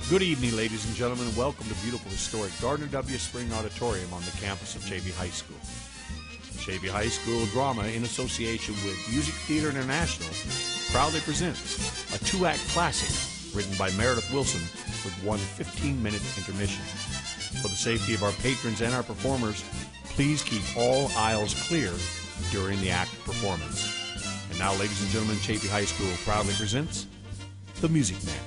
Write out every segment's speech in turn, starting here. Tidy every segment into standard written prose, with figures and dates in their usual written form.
Good evening, ladies and gentlemen, and welcome to beautiful historic Gardner W. Spring Auditorium on the campus of Chavey High School. Chavey High School Drama, in association with Music Theater International, proudly presents a two-act classic written by Meredith Wilson with one 15-minute intermission. For the safety of our patrons and our performers, please keep all aisles clear during the act performance. And now, ladies and gentlemen, Chavey High School proudly presents The Music Man.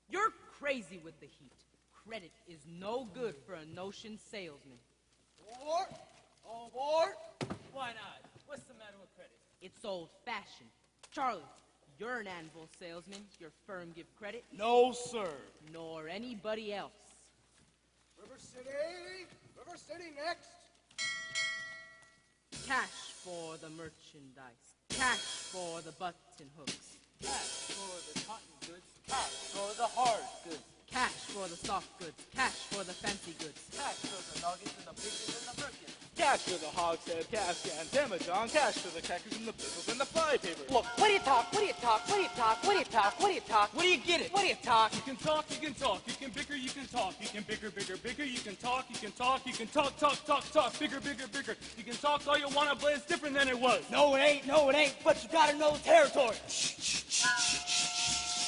You're crazy with the heat. Credit is no good for a notion salesman. Aboard! All aboard! Why not? What's the matter with credit? It's old-fashioned. Charlie, you're an anvil salesman. Your firm give credit? No, sir. Nor anybody else. River City next. Cash for the merchandise. Cash for the button hooks. Cash for the cotton goods, cash for the hard goods, Cash for the soft goods. Cash for the fancy goods. cash for the nuggets and the pickles and the merkins. Cash for the hogshead, cash can, demijohn, cash for the crackers and the pickles and the flypaper. Look, what do you talk? What do you talk? What do you talk? What do you talk? What do you talk? What do you get it? What do you talk? You can talk, you can talk, you can bicker, you can talk, you can bigger, you can talk, you can talk, you can talk, bigger. You can talk all you want, but it's different than it was. No, it ain't, but you gotta know the territory.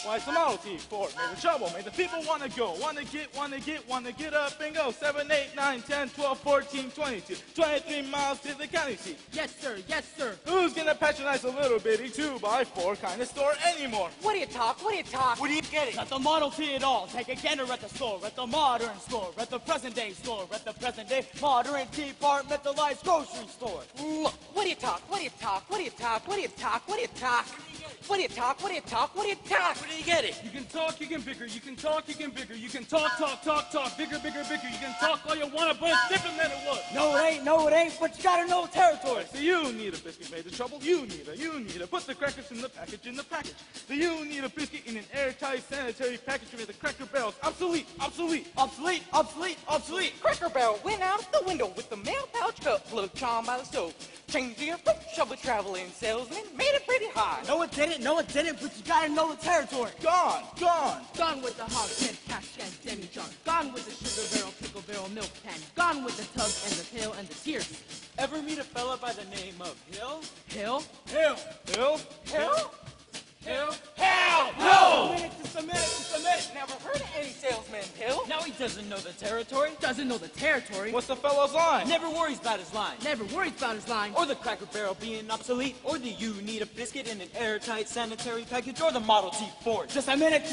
Why, it's the Model T Ford made the trouble, made the people want to go, want to get up and go. 7, 8, 9, 10, 12, 14, 22, 23 miles to the county seat. Yes, sir. Yes, sir. Who's gonna patronize a little bitty 2x4 kind of store anymore? What do you talk? What do you talk? What do you get it? At the Model T at all, take a gander at the store, at the modern store, at the present day store, at the present day modern departmentalized grocery store. Look, what do you talk? What do you talk? What do you talk? What do you talk? What do you talk? What do you talk? What do you talk? What do you talk? Where do you get it? You can talk, you can bigger, you can talk, you can bigger, you can talk, bigger. You can talk all you want, but it's different than it was. No, it ain't, but you gotta know the territory. So you need a biscuit made of trouble. You need a. Put the crackers in the package. Do you need a biscuit in an airtight sanitary package with the Cracker Barrels? Obsolete. Cracker Barrel went out the window with the mail pouch cup full of charm by the stove. Changed the approach of a traveling salesman, made it pretty high. No, it didn't, but you gotta know the territory. Gone. Gone with the hogshead, cash can, demijohn. Gone with the sugar barrel, pickle barrel, milk pan. Gone with the tug and the pail and the tears. Ever meet a fella by the name of Hill? Hill? Hill. Hell no! Just a minute. Never heard of any salesman, Hill. Now he doesn't know the territory. Doesn't know the territory. What's the fellow's line? Never worries about his line. Never worries about his line. Or the Cracker Barrel being obsolete. Or the you need a biscuit in an airtight sanitary package. Or the Model T Ford. Just a minute.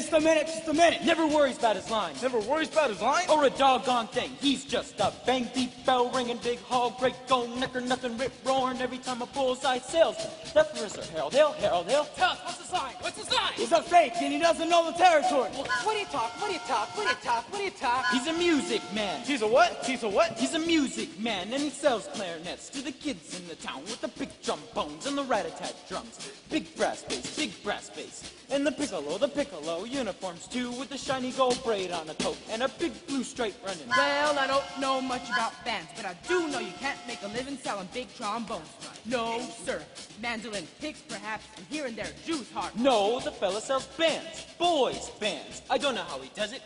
Never worries about his line. Never worries about his line? Or a doggone thing. He's just a bang, deep bell ringing, big hog, great gold necker, nothing rip roaring every time a bullseye salesman. That's Mr. Harold. Tell us, what's the sign? He's a fake and he doesn't know the territory. What do you talk? What do you talk? What do you talk? What do you talk? He's a music man. He's a what? He's a music man, and he sells clarinets to the kids in the town with the big trombones and the rat-a-tat drums. Big brass bass, and the piccolo uniforms too, with the shiny gold braid on a coat and a big blue stripe running. Well, I don't know much about bands, but I do know you can't make a living selling big trombones. No, sir. Mandolin picks, perhaps, and here and there, Jew's heart. No, the fella sells bands, boys' bands. I don't know how he does it,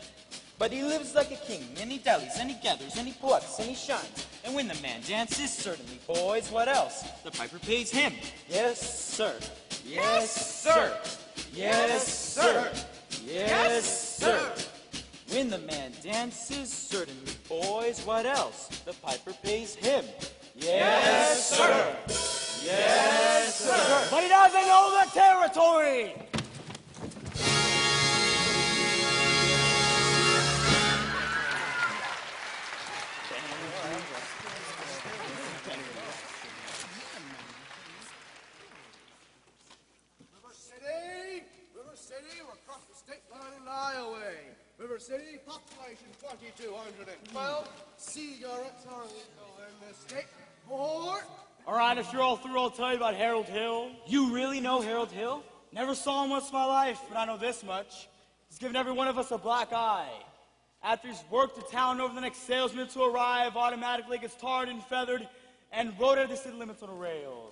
but he lives like a king, and he dallies, and he gathers, and he plucks, and he shines. And when the man dances, certainly, boys, what else? The piper pays him. Yes, sir. Yes, sir. Yes, sir. Yes, sir. When the man dances, certainly, boys, what else? The piper pays him. Yes, sir. Yes, sir. But he doesn't know the territory. River City, we're across the state line in Iowa. River City, population 2,212. Cigarettes are illegal in this state. 4. All right, if you're all through, I'll tell you about Harold Hill. You really know Harold Hill? Never saw him once in my life, but I know this much. He's given every one of us a black eye. After he's worked the town over, the next salesman to arrive automatically gets tarred and feathered and rode out of the city limits on a rail.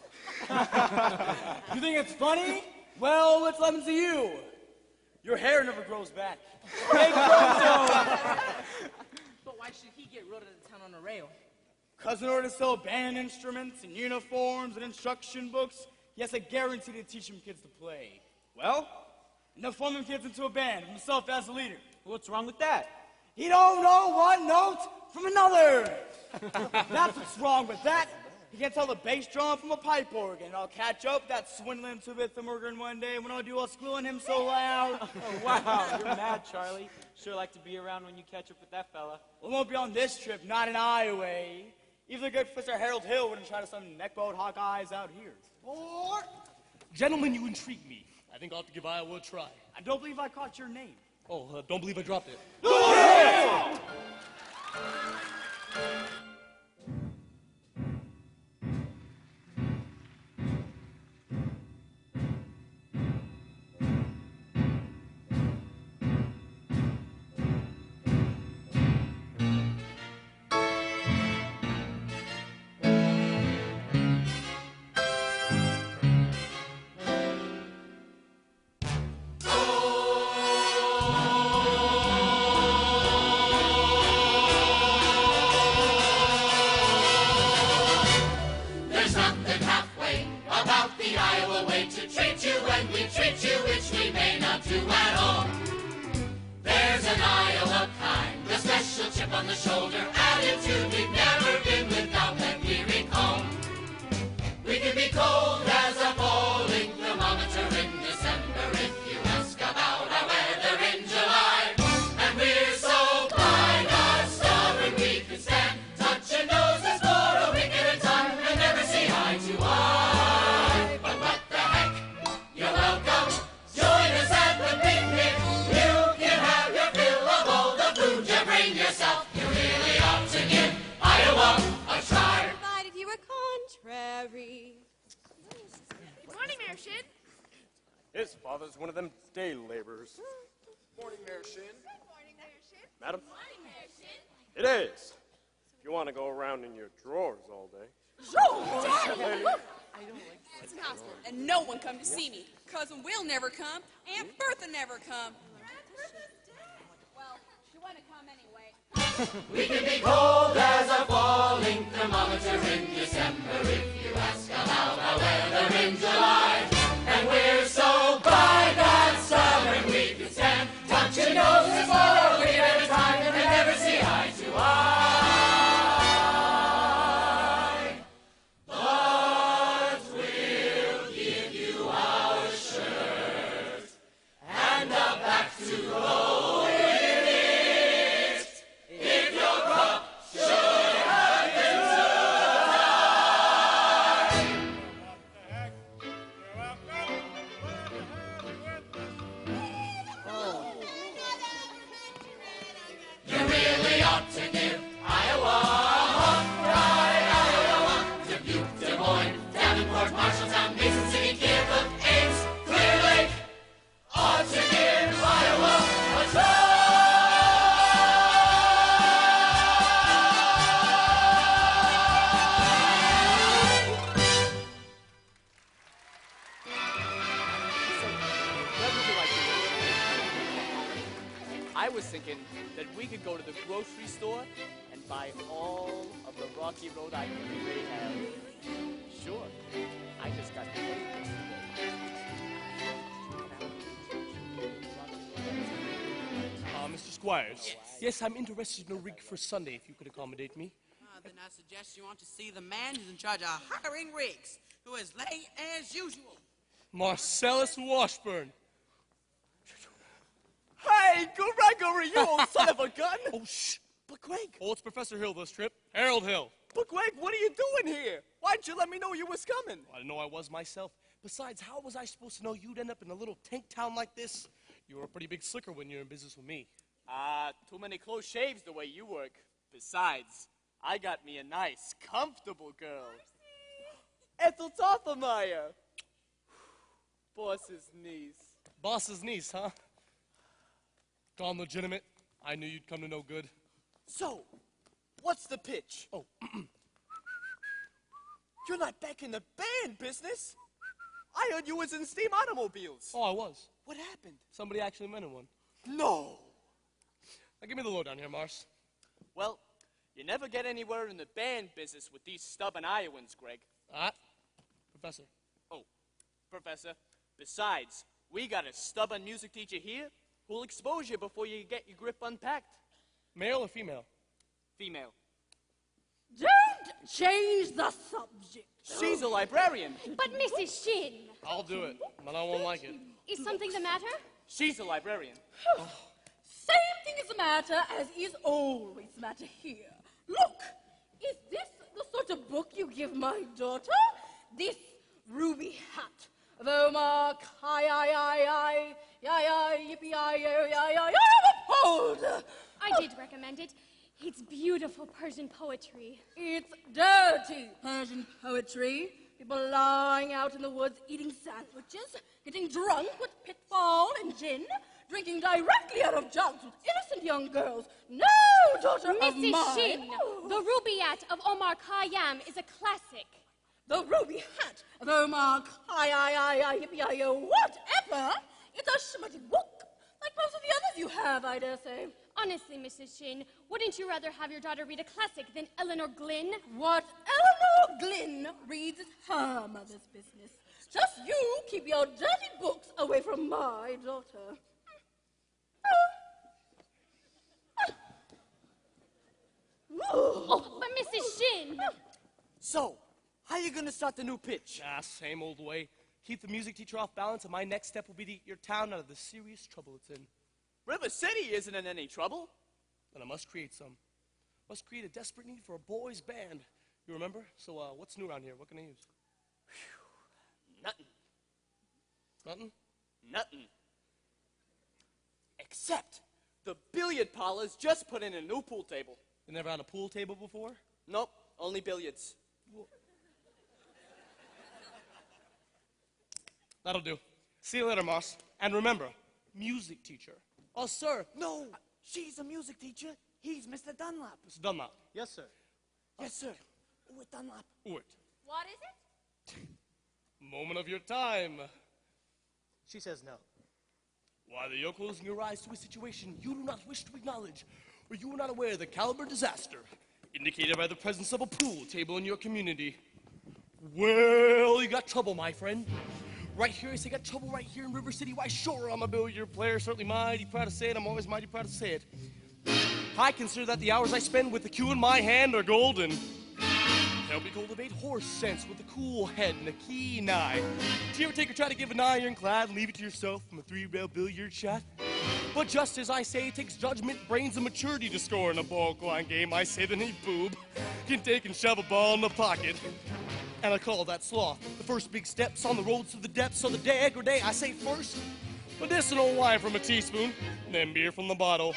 You think it's funny? Well, it's lemon to you. Your hair never grows back. Hey, Grozo! But why should he get rode out of town on a rail? Because in order to sell band instruments and uniforms and instruction books, he has a guarantee to teach them kids to play. Well, enough form them kids into a band, himself as the leader. What's wrong with that? He don't know one note from another. That's what's wrong with that. He can't tell the bass drum from a pipe organ. I'll catch up that swindling two-bit organ one day when I'll do all squealing him so loud. Oh, wow, you're mad, Charlie. Sure like to be around when you catch up with that fella. Well, it won't be on this trip, not in Iowa. Even the good Professor Harold Hill wouldn't try to some neckbone Hawkeyes out here. 4. Gentlemen, you intrigue me. I think I ought to give Iowa a try. I don't believe I caught your name. Oh, don't believe I dropped it. His father's one of them day laborers. Morning, Mayor Shin. Morning, Mayor Shin. Madam? Morning, Mayor Shin. It is. If you want to go around in your drawers all day. Daddy! It's gospel, and no one come to see me. Cousin Will never come. Aunt Bertha never come. Well, she want to come anyway. We can be cold as a falling thermometer in December if you ask about our weather in July. And we're so by that summer we can stand touching noses for a week at a time and never see eye to eye. But we'll give you our shirt and a back to go in it if your cup should happen to You really ought to give Iowa a right, Iowa, Dubuque, Des Moines, Davenport, Marshalltown, Mason City, Kiev, Ames, Clear Lake, ought to give Iowa a try. I was thinking that we could go to the grocery store and buy all of the Rocky Road items they have. Sure, I just got the Mr. Squires. Yes, I'm interested in a rig for Sunday, if you could accommodate me. Then I suggest you want to see the man who's in charge of hiring rigs, who is late as usual. Marcellus Washburn. Hey, Gregory, you old son of a gun! Oh, shh. But Greg. Oh, it's Professor Hill this trip. Harold Hill. But Greg, what are you doing here? Why'd you let me know you was coming? I didn't know I was myself. Besides, how was I supposed to know you'd end up in a little tank town like this? You were a pretty big slicker when you're in business with me. Too many close shaves the way you work. Besides, I got me a nice, comfortable girl. Ethel Toffelmeyer. Boss's niece. Boss's niece, huh? Gone legitimate. I knew you'd come to no good. So, what's the pitch? Oh, you're not back in the band business. I heard you was in steam automobiles. Oh, I was. What happened? Somebody actually rented one. No. Now give me the lowdown here, Mars. Well, you never get anywhere in the band business with these stubborn Iowans, Greg. Professor. Oh, Professor. Besides, we got a stubborn music teacher here who'll expose you before you get your grip unpacked. Male or female? Female. Don't change the subject. She's a librarian. But Mrs. Shin. I'll do it, but I won't like it. Is something the matter? She's a librarian. Same thing is the matter as is always the matter here. Look, is this the sort of book you give my daughter? This ruby hat of Omar Kai yippee hold. I did recommend it. It's beautiful Persian poetry. It's dirty Persian poetry. People lying out in the woods eating sandwiches, getting drunk with pitfall and gin, drinking directly out of jugs with innocent young girls. No, daughter of mine. Mrs. Shin, the Rubaiyat of Omar Khayyam is a classic. The ruby hat of Omar Khayyam, whatever. It's a schmutty book, like most of the others you have, I dare say. Honestly, Mrs. Shin, wouldn't you rather have your daughter read a classic than Eleanor Glynn? What Eleanor Glynn reads is her mother's business. Just you keep your dirty books away from my daughter. Oh, but Mrs. Shin! So, how you gonna start the new pitch? Same old way. Keep the music teacher off balance, and my next step will be to get your town out of the serious trouble it's in. River City isn't in any trouble. Then I must create some. Must create a desperate need for a boys' band. You remember? So, what's new around here? What can I use? Nothing. Nothing? Nothing. Except the billiard parlor's just put in a new pool table. You never had a pool table before? Nope, only billiards. That'll do. See you later, Moss. And remember, music teacher. Oh, sir. No, she's a music teacher. He's Mr. Dunlap. Mr. Dunlap. Yes, sir. Yes, sir. With Dunlap. Wait. What is it? Moment of your time. She says no. Why, the you're closing your eyes to a situation you do not wish to acknowledge, or you are not aware of the caliber disaster indicated by the presence of a pool table in your community. Well, you got trouble, my friend. Right here, I say got trouble right here in River City. Why, sure, I'm a billiard player, certainly mighty proud to say it. I'm always mighty proud to say it. I consider that the hours I spend with the cue in my hand are golden. Help me cultivate horse sense with a cool head and a keen eye. Do you ever take or try to give an ironclad and leave it to yourself from a three-rail billiard shot? But just as I say it takes judgment, brains, and maturity to score in a ball-climbing game, I say that any boob can take and shove a ball in the pocket. And I call that sloth. The first big steps on the roads to the depths of the day, I say first, medicinal wine from a teaspoon, then beer from the bottle.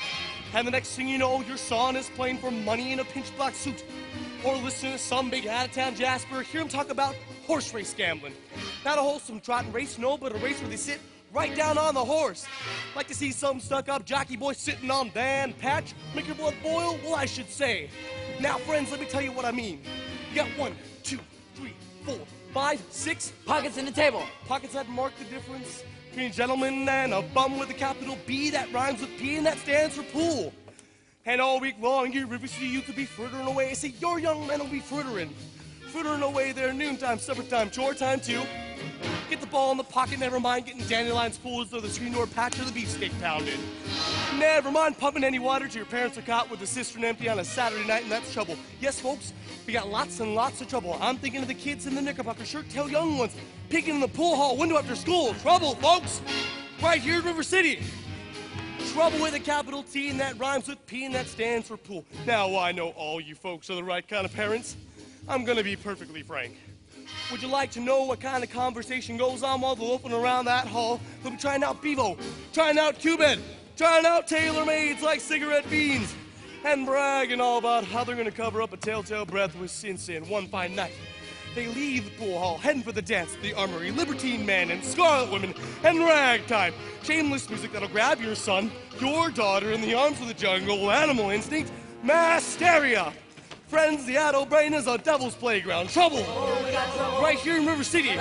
And the next thing you know, your son is playing for money in a pinch black suit. Or listening to some big out-of-town Jasper, hear him talk about horse race gambling. Not a wholesome trotting race, no, but a race where they sit right down on the horse. Like to see some stuck-up jockey boy sitting on Dan Patch, make your blood boil? Well, I should say. Now, friends, let me tell you what I mean. You got 1, 2, 3, 4, 5, 6 pockets in the table. Pockets that mark the difference between a gentleman and a bum with a capital B that rhymes with P and that stands for pool. And all week long, you River City youth will be frittering away. I say your young men will be frittering away their noontime, suppertime, chore time too. Get the ball in the pocket, never mind getting dandelions full as though the screen door patch or the beefsteak pounded. Never mind pumping any water till your parents are caught with the cistern empty on a Saturday night, and that's trouble. Yes, folks, we got lots and lots of trouble. I'm thinking of the kids in the knickerbocker shirt tail young ones peeking in the pool hall window after school. Trouble, folks, right here in River City. Trouble with a capital T and that rhymes with P and that stands for pool. Now, I know all you folks are the right kind of parents. I'm gonna be perfectly frank. Would you like to know what kind of conversation goes on while they're loafing around that hall? They'll be trying out Bevo, trying out Cubed, trying out tailor-mades like cigarette beans, and bragging all about how they're going to cover up a telltale breath with sin. One fine night, they leave the pool hall, heading for the dance, the armory, libertine men and scarlet women, and ragtime. Shameless music that'll grab your son, your daughter, in the arms of the jungle, animal instinct, mass hysteria. Friends, the adult brain is a devil's playground. Trouble! Right here in River City.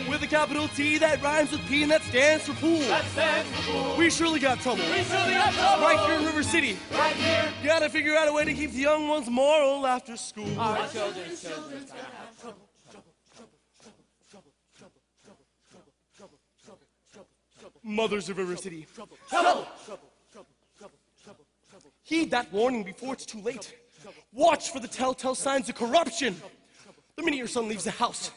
With a capital T that rhymes with P and that stands for pool. That stands for pool. We surely got trouble. We surely got trouble. Right here in River City. Right here. You gotta figure out a way to keep the young ones moral after school. Our children. Mothers of River City. Trouble. Heed that warning before it's too late. Watch for the telltale signs of corruption. The minute your son leaves the house,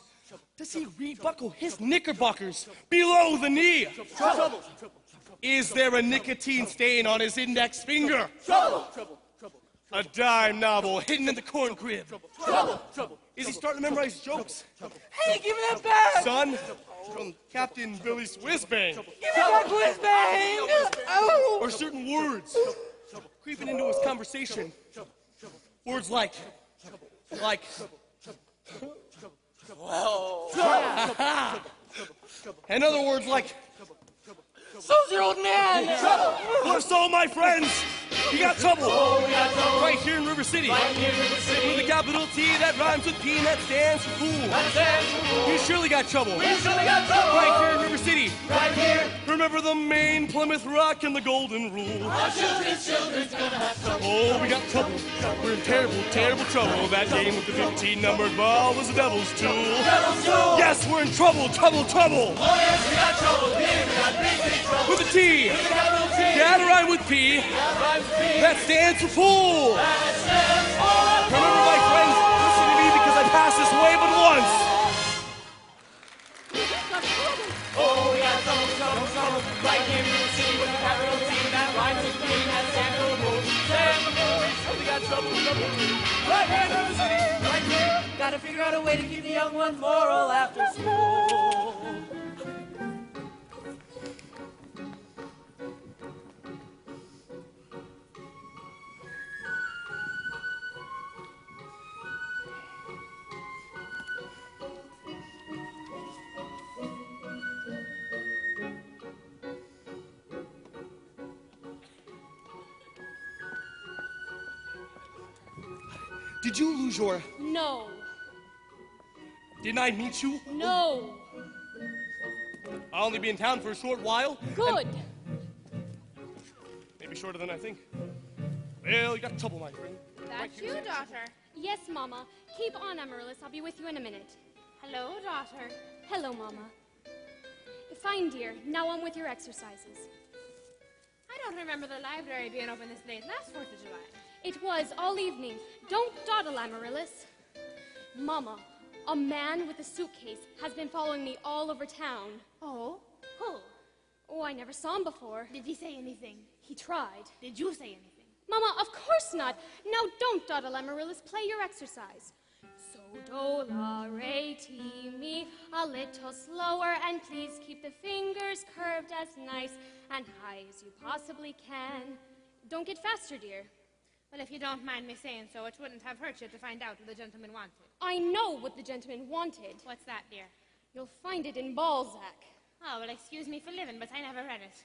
does he rebuckle his knickerbockers below the knee? Trouble. Is there a nicotine stain on his index finger? Trouble. A dime novel hidden in the corn crib? Trouble. Is he starting to memorize jokes? Hey, give me that bag! Son, from Captain Billy Swissbang. Give me that whiz bang! Oh! Or certain words creeping into his conversation. Words like, Well. and other words like, So's your old man! Well, so, my friends, you got trouble. Oh, we got trouble. Right here in River City. Right here in River City. With a capital T that rhymes with P and that stands for pool. That stands for pool. You surely got trouble. We surely got trouble. Right here in River City. Right here. Remember the Maine, Plymouth Rock, and the Golden Rule. Our children's gonna have trouble. Oh, we got trouble. We're in terrible, terrible trouble. That game with the 15-numbered ball was the devil's tool. Devil's tool. Yes, we're in trouble, trouble. Oh, yes, we got trouble. Here we got big trouble. With a T. With a capital T. That rhyme with P. That rhymes with P. That stands for pool. That stands for Remember, my friends, listen to me because I passed this way but once. Oh, we got trouble. Right here in the city with a capital T that rhymes with P. That stands for pool. Stands for pool. We got trouble. Right here in the city. Right here. Gotta figure out a way to keep the young ones moral after school. Did you lose your... No. Didn't I meet you? No. I'll only be in town for a short while. Good. Maybe shorter than I think. Well, you got trouble, my friend. That's you, daughter. Yes, Mama. Keep on, Amaryllis. I'll be with you in a minute. Hello, daughter. Hello, Mama. Fine, dear. Now on with your exercises. I don't remember the library being open this late last 4th of July. It was all evening. Don't dawdle, Amaryllis. Mama, a man with a suitcase has been following me all over town. Oh? Who? Oh, I never saw him before. Did he say anything? He tried. Did you say anything? Mama, of course not. Now don't dawdle, Amaryllis. Play your exercise. So, do, la, re, ti, mi, a little slower, and please keep the fingers curved as nice and high as you possibly can. Don't get faster, dear. Well, if you don't mind me saying so, it wouldn't have hurt you to find out what the gentleman wanted. I know what the gentleman wanted. What's that, dear? You'll find it in Balzac. Oh, well, excuse me for living, but I never read it.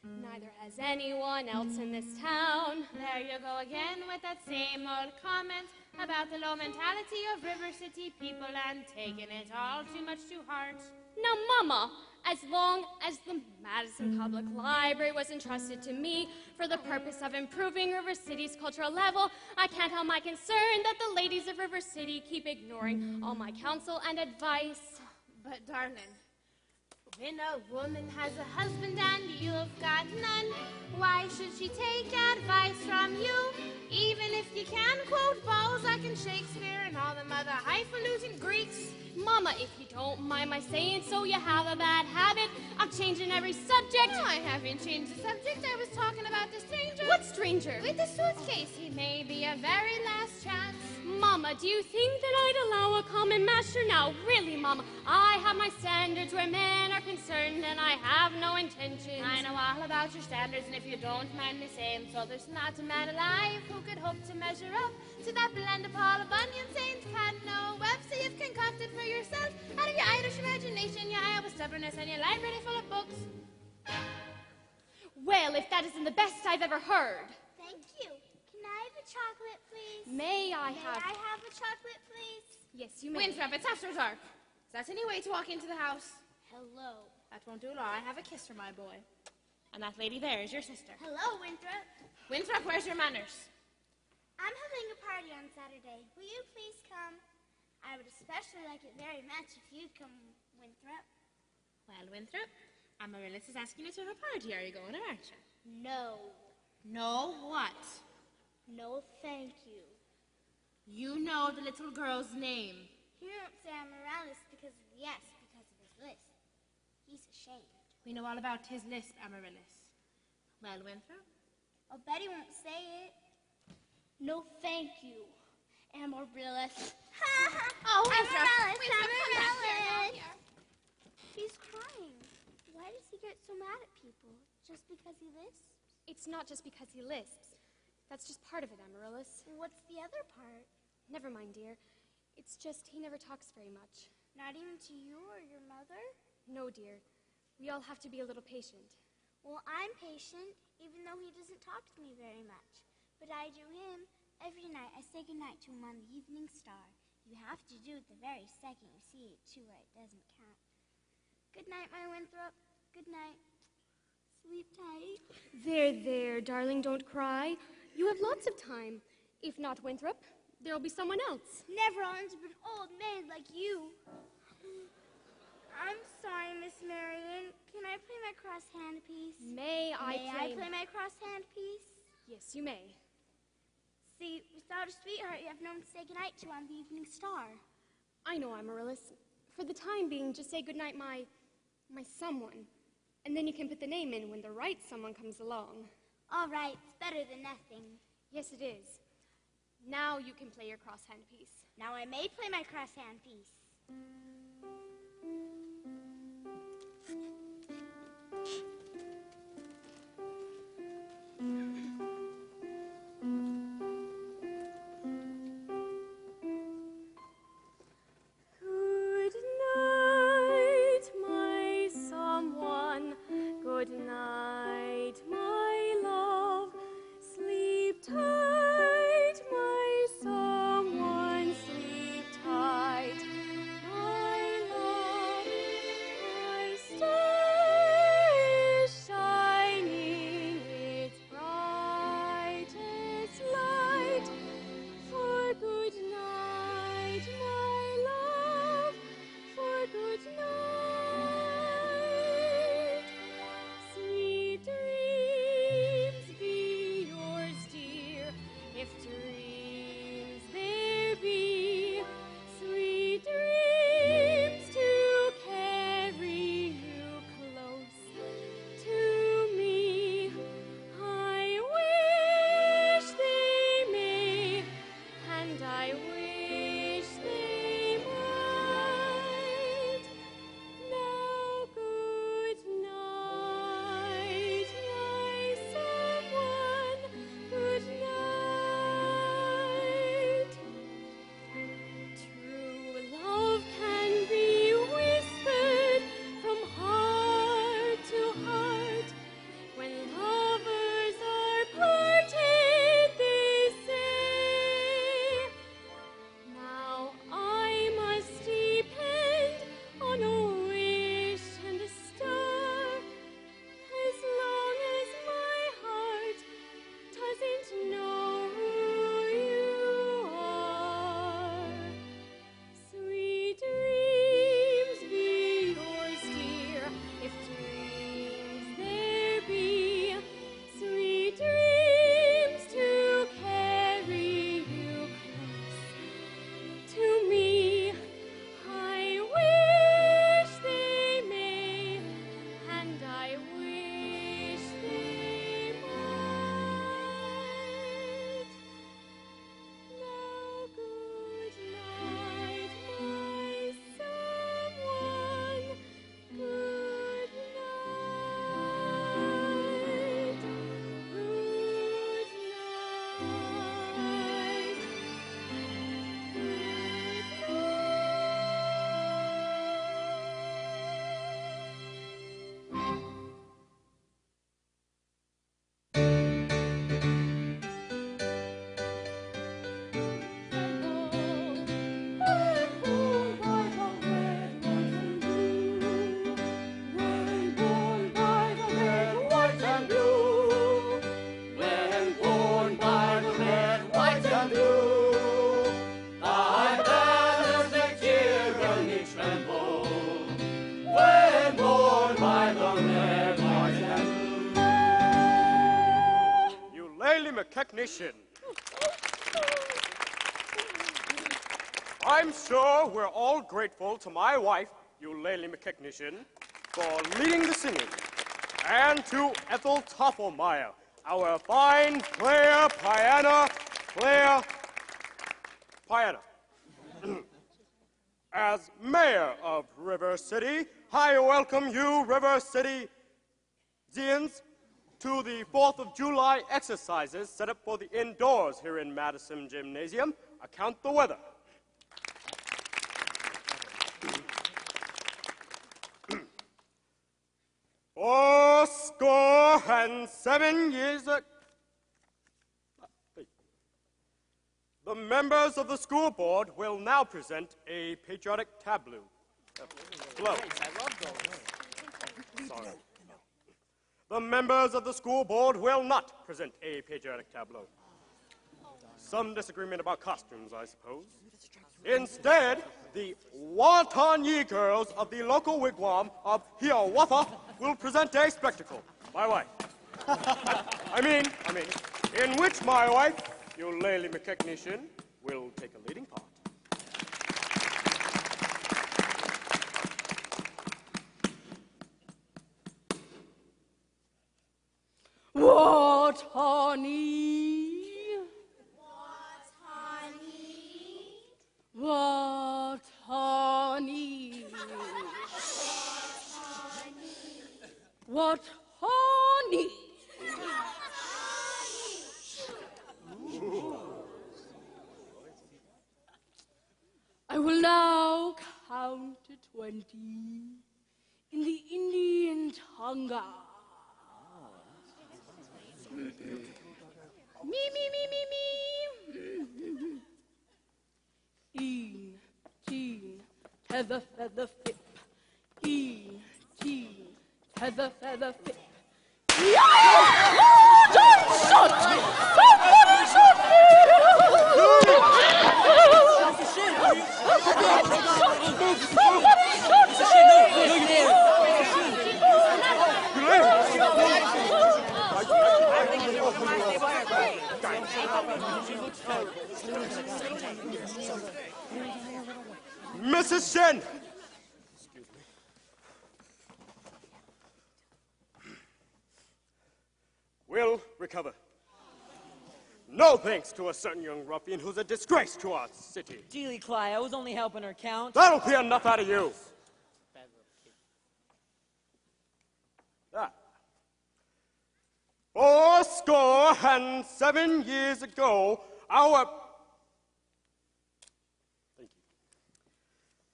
Neither has anyone else in this town. There you go again with that same old comment about the low mentality of River City people and taking it all too much to heart. Now, Mama, as long as the Madison Public Library was entrusted to me for the purpose of improving River City's cultural level, I can't help my concern that the ladies of River City keep ignoring all my counsel and advice. But, darling, when a woman has a husband and you've got none, why should she take advice from you? Even if you can quote Balzac and Shakespeare and all them other highfalutin Greeks. Mama, if you don't mind my saying so, you have a bad habit of changing every subject. No, I haven't changed the subject. I was talking about the stranger. What stranger? With the suitcase. He may be a very last chance. Mama, do you think that I'd allow a common master? Now, really, Mama, I have my standards where men are concerned. pretend, and I have no intention. I know all about your standards, and if you don't mind me saying so, there's not a man alive who could hope to measure up to that blend of Paul Bunyan, Saint Cadno, Webster you've concocted for yourself out of your Irish imagination, your Iowa stubbornness, and your library full of books. Well, if that isn't the best I've ever heard. Thank you. Can I have a chocolate, please? May I have a chocolate, please? Yes, you may. Winthrop, it's after dark. Is that any way to walk into the house? Hello. That won't do, Laura. I have a kiss for my boy. And that lady there is your sister. Hello, Winthrop. Winthrop, where's your manners? I'm having a party on Saturday. Will you please come? I would especially like it very much if you'd come, Winthrop. Well, Winthrop, Amaryllis is asking you to have a party. Are you going or aren't you? No. No, what? No, thank you. You know the little girl's name. He won't say Amaryllis because of his lisp. He's ashamed. We know all about his lisp, Amaryllis. Well, Winthrop? Oh, Betty won't say it. No, thank you, Amaryllis. Oh, Amaryllis, Amaryllis. He's crying. Why does he get so mad at people? Just because he lisps? It's not just because he lisps. That's just part of it, Amaryllis. What's the other part? Never mind, dear. It's just he never talks very much. Not even to you or your mother? No, dear. We all have to be a little patient. Well, I'm patient, even though he doesn't talk to me very much. But I do him. Every night I say goodnight to him on the Evening Star. You have to do it the very second you see it, too, or it doesn't count. Good night, my Winthrop. Good night. Sleep tight. There, darling, don't cry. You have lots of time. If not Winthrop, there'll be someone else. Never on to an old maid like you. I'm sorry, Miss Marion. Can I play my cross-hand piece? May I play my cross-hand piece? Yes, you may. See, without a sweetheart, you have no one to say goodnight to on the Evening Star. I know, Amaryllis. For the time being, just say goodnight, my someone. And then you can put the name in when the right someone comes along. All right, it's better than nothing. Yes, it is. Now you can play your crosshand piece. Now I may play my crosshand piece. Good night, my someone. Good night, my love. Sleep tight, my someone. Sleep tight, my love. McKechnition. I'm sure we're all grateful to my wife, Eulalie McKechnition, for leading the singing, and to Ethel Toffelmeyer, our fine player, piano. As mayor of River City, I welcome you, River City-zians, to the 4th of July exercises set up for the indoors here in Madison Gymnasium. Account the weather. Fourscore and 7 years ago, the members of the school board will now present a patriotic tableau. I love those. Sorry. The members of the school board will not present a patriotic tableau. Some disagreement about costumes, I suppose. Instead, the Watanyi girls of the local wigwam of Hiawatha will present a spectacle. My wife. I mean, in which my wife, Eulalie McKechnition, will take a leading part. What, honey? What, honey? What, honey? I will now count to 20 in the Indian Tonga. Me, me, me, me, me. Een, teen, tether, feather, fip. Een, teen, tether, feather, fip. Don't shoot me! Somebody shoot me! Mrs. Shen! Excuse me. We'll recover. No thanks to a certain young ruffian who's a disgrace to our city. Dealey Cly, I was only helping her count. That'll be enough out of you. That. 87 years ago,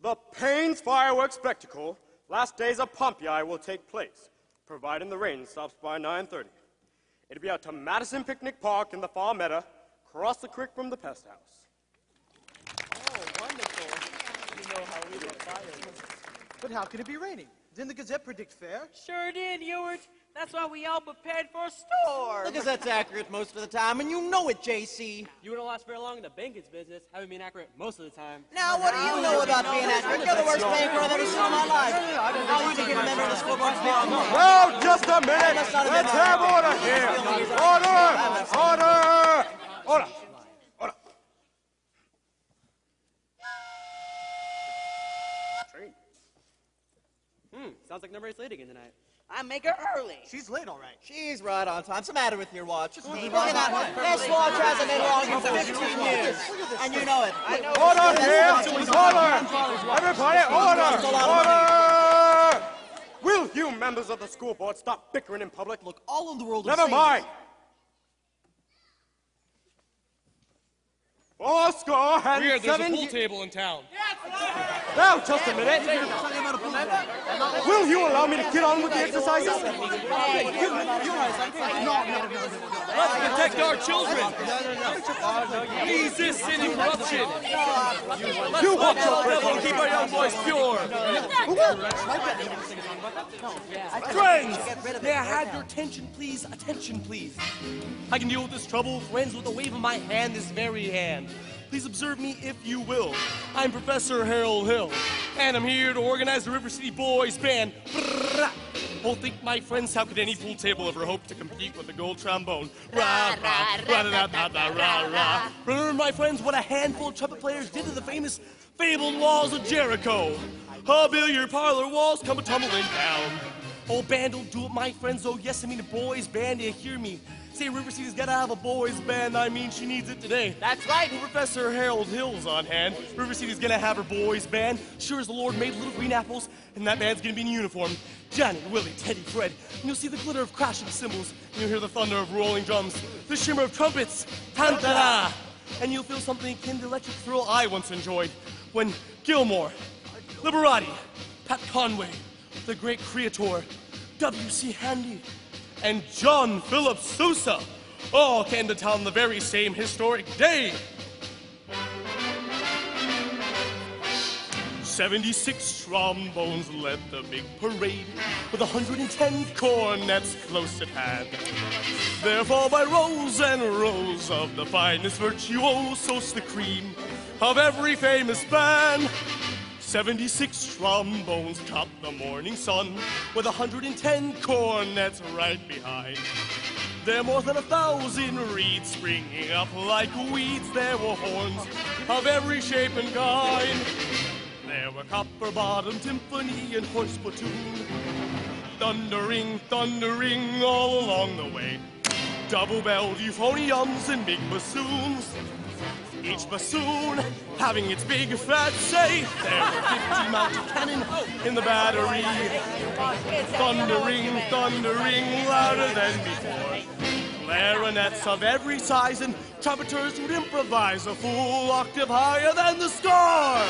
the Payne's fireworks spectacle, last days of Pompeii, will take place, providing the rain stops by 9:30. It'll be out to Madison Picnic Park in the far meadow, across the creek from the pest house. Oh, wonderful. You know how we love fireworks. But how can it be raining? Didn't the Gazette predict fair? Sure did, Ewart. That's why we all prepared for a storm. The Gazette's accurate most of the time, and you know it, JC. You wouldn't last very long in the bankers business, having been accurate most of the time. Now, what do you know about being accurate? You're the worst banker I've ever seen in my life. How you became a member of the school board meeting? Well, just a minute. Let's have order here. Order. Sounds like number 8's late again tonight. I make her early. She's late, all right. She's right on time. What's the matter with your watch? Look at that. This watch hasn't been wrong for 15 years. And you know it. Order here. Order. Everybody, order. Will you members of the school board stop bickering in public? Look, all in the world Never mind. 87. Weird, there's a pool table in town. Now, just a minute. Will you allow me to get on with the exercises? Let's protect our children. Resist any corruption. Let's let the devil keep our young boys pure. Friends, may I have your attention, please? Attention, please. I can deal with this trouble, friends, with a wave of my hand, this very hand. Please observe me if you will. I'm Professor Harold Hill, and I'm here to organize the River City Boys Band. Oh, think, my friends, how could any pool table ever hope to compete with a gold trombone? Rah, rah, rah, rah, rah, rah, rah, rah. Remember, my friends, what a handful of trumpet players did to the famous fabled walls of Jericho. Oh, billiard parlor walls come a-tumbling down. Oh, band will do it, my friends. Oh, yes, I mean a boys' band. You hear me? Say, River City's gotta have a boys' band. I mean, she needs it today. That's right. Well, Professor Harold Hill's on hand. River City's gonna have her boys' band. Sure as the Lord made little green apples, and that band's gonna be in uniform. Johnny, Willie, Teddy, Fred. And you'll see the glitter of crashing cymbals. And you'll hear the thunder of rolling drums. The shimmer of trumpets. Tan-ta-da! And you'll feel something akin to the electric thrill I once enjoyed when Gilmore, Liberati, Pat Conway, the great creator, W.C. Handy, and John Philip Sousa all came to town the very same historic day. 76 trombones led the big parade, with 110 cornets close at hand. There fall by rows and rows of the finest virtuosos, the cream of every famous band. 76 trombones top the morning sun, with 110 cornets right behind. There more than 1,000 reeds springing up like weeds. There were horns of every shape and kind. There were copper-bottomed timpani and horse platoon, thundering, thundering all along the way. Double-belled euphoniums and big bassoons, each bassoon having its big fat say. There were 50 mounted cannon in the battery, thundering, thundering louder than before. Clarinets of every size and trumpeters would improvise a full octave higher than the score.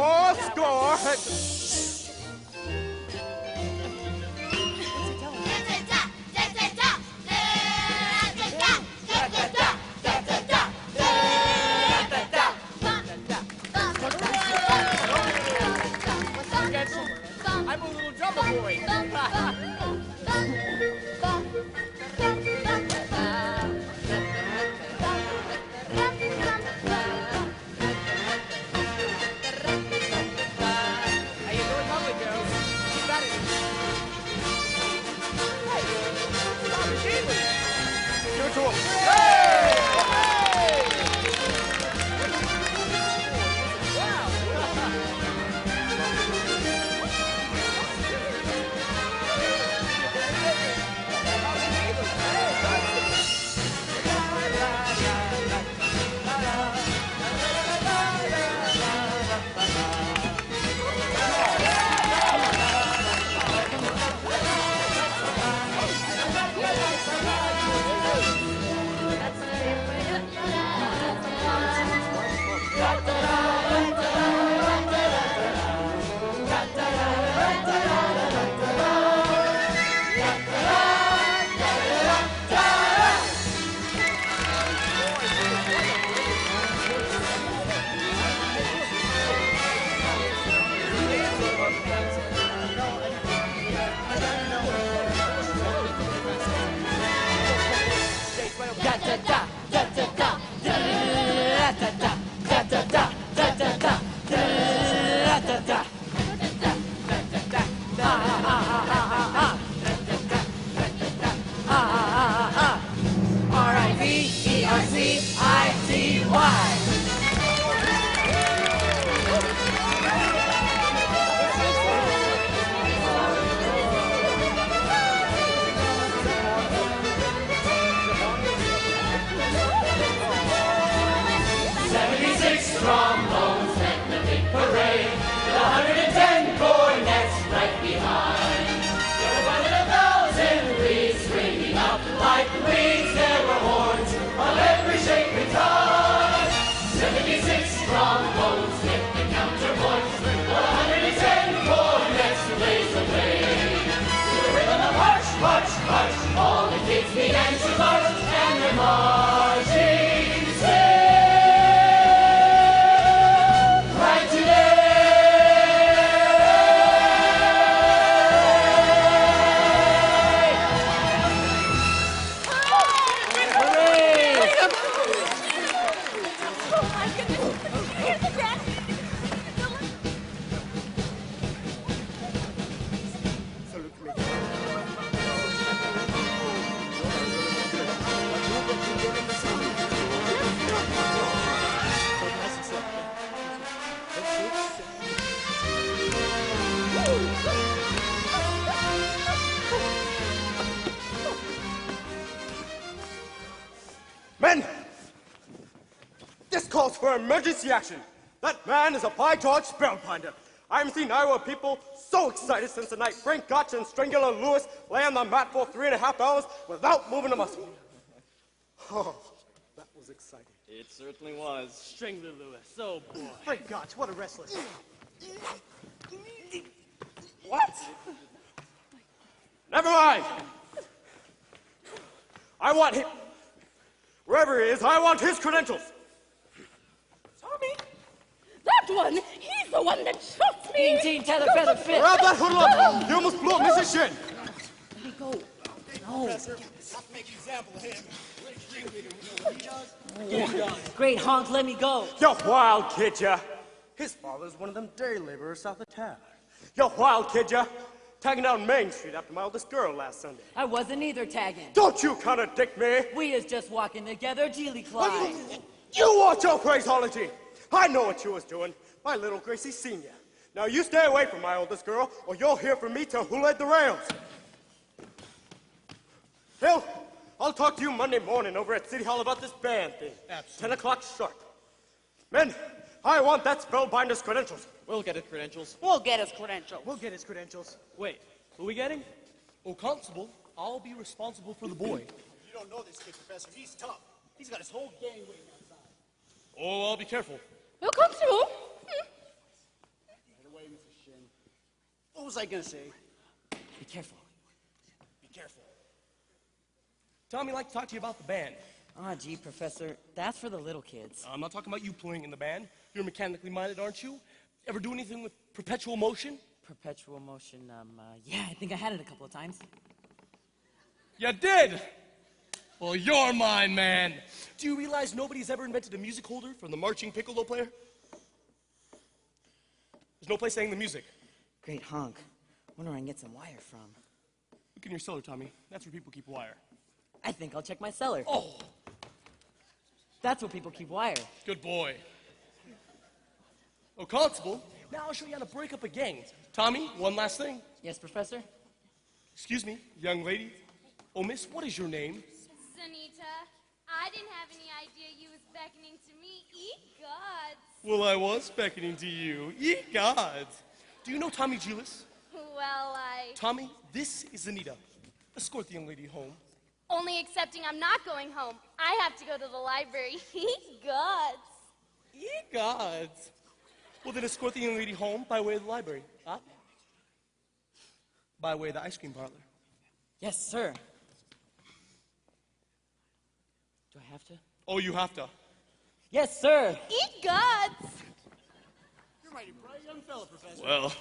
Oh, score! I'm a little drummer boy. calls for emergency action. That man is a By George spellbinder. I haven't seen Iowa people so excited since the night Frank Gotch and Strangler Lewis lay on the mat for 3.5 hours without moving a muscle. Oh, that was exciting. It certainly was. Strangler Lewis, oh boy. Frank Gotch, what a wrestler. What? Never mind. I want him. Wherever he is, I want his credentials. Tommy? That one! He's the one that shot me! Mean Tether Feather Fit! Grab that hoodlum! You almost blew up Mrs. Shin! Let me go. No. Professor, not to make an example of him. Great honk, let me go. You wild kid, ya. His father's one of them day laborers south of town. You wild kid, ya. Tagging down Main Street after my oldest girl last Sunday. I wasn't either tagging. Don't you contradict me! We is just walking together, Geely Clyde. You watch your phraseology! I know what you was doing. My little Gracie Senior. Now you stay away from my oldest girl, or you'll hear from me till who led the rails. Phil, I'll talk to you Monday morning over at City Hall about this band thing. Absolutely. 10 o'clock sharp. Men, I want that spellbinder's credentials. We'll get his credentials. We'll get his credentials. We'll get his credentials. Wait, who are we getting? Oh, Constable, I'll be responsible for the boy. You don't know this kid, Professor. He's tough. He's got his whole gang waiting outside. Oh, I'll be careful. No, Constable! Right away, Mrs. Shin. What was I gonna say? Be careful. Be careful. Tommy, I'd like to talk to you about the band. Ah, gee, Professor, that's for the little kids. I'm not talking about you playing in the band. You're mechanically minded, aren't you? Ever do anything with perpetual motion? Perpetual motion, yeah, I think I had it a couple of times. You did? Well, you're mine, man. Do you realize nobody's ever invented a music holder from the marching piccolo player? There's no place to hang the music. Great honk. Wonder where I can get some wire from. Look in your cellar, Tommy. That's where people keep wire. I think I'll check my cellar. Oh! That's where people keep wire. Good boy. Oh, Constable, now I'll show you how to break up a gang. Tommy, one last thing. Yes, Professor? Excuse me, young lady. Oh, miss, what is your name? Zanita, I didn't have any idea you was beckoning to me. Eat gods. Well, I was beckoning to you. Ye gods. Do you know Tommy Julis? Well, Tommy, this is Anita. Escort the young lady home. only excepting I'm not going home. I have to go to the library. Eat gods. Ye gods. Well, then escort the young lady home by way of the library. Huh? By way of the ice cream parlor. Yes, sir. Do I have to? Oh, you have to. Yes, sir. Eat gods. You're a mighty bright young fella, Professor. Well.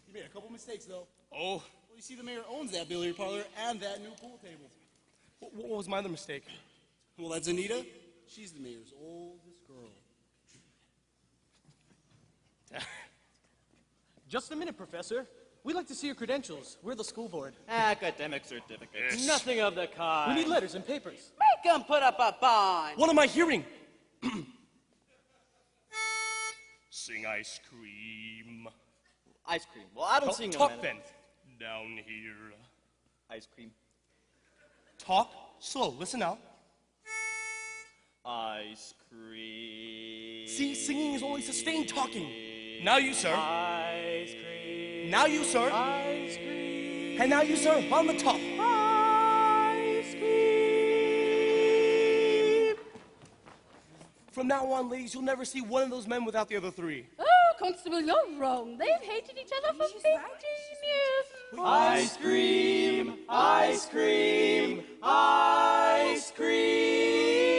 You made a couple mistakes, though. Oh. Well, you see, the mayor owns that billiard parlor and that new pool table. What was my other mistake? Well, that's Anita. She's the mayor's oldest girl. Just a minute, Professor. We'd like to see your credentials. We're the school board. Academic certificates. Nothing of the kind. We need letters and papers. Make them put up a bond. What am I hearing? Sing ice cream. Ice cream. Well, I don't Talk- sing no Talk matter. then. Down here. Ice cream. Talk slow. Listen now. Ice cream. See, singing is only sustained talking. Now you, sir. Ice cream. Now you, sir. Ice cream. And now you, sir, on the top. Ice cream. From now on, ladies, you'll never see one of those men without the other three. Oh, Constable, you're wrong. They've hated each other for 15 years. Ice cream. Ice cream. Ice cream.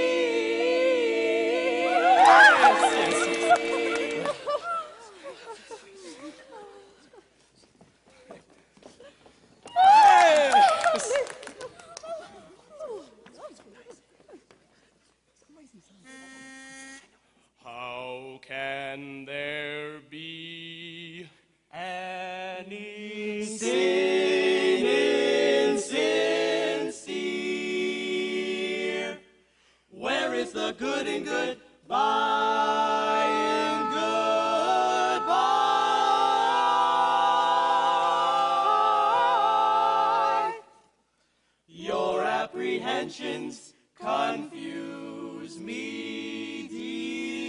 How can there be Any sin insincere? Where is the good in goodbye and goodbye? Your apprehensions confuse me deep.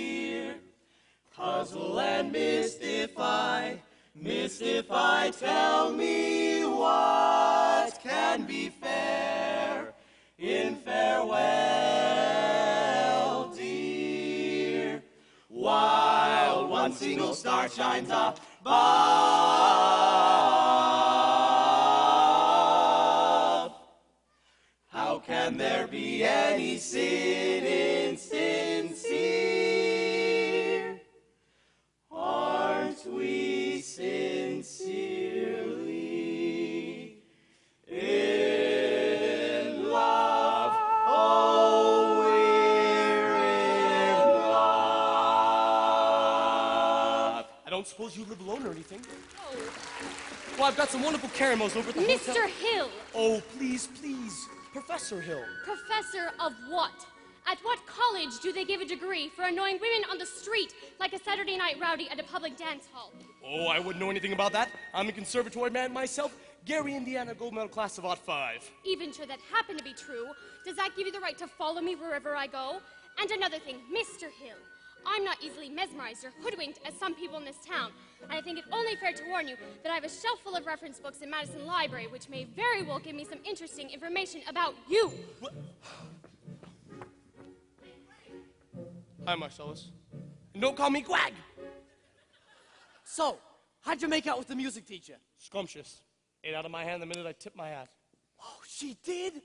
puzzle and mystify. Mystify, tell me what can be fair in farewell, dear, while one single star shines above. How can there be any sin in sincere? Aren't we sincerely in love? Oh, we're in love. I don't suppose you live alone or anything? No. Well, I've got some wonderful caramels over at the hotel. Mr. Hill! Oh, please, please. Professor Hill. Professor of what? At what college do they give a degree for annoying women on the street like a Saturday night rowdy at a public dance hall? Oh, I wouldn't know anything about that. I'm a conservatory man myself. Gary, Indiana, gold medal class of '05. Even should that happen to be true, does that give you the right to follow me wherever I go? And another thing, Mr. Hill, I'm not easily mesmerized or hoodwinked as some people in this town, and I think it only fair to warn you that I have a shelf full of reference books in Madison Library which may very well give me some interesting information about you. Hi, Marcellus. And don't call me Quag. So, how'd you make out with the music teacher? Scrumptious. Ate out of my hand the minute I tipped my hat. Oh, she did?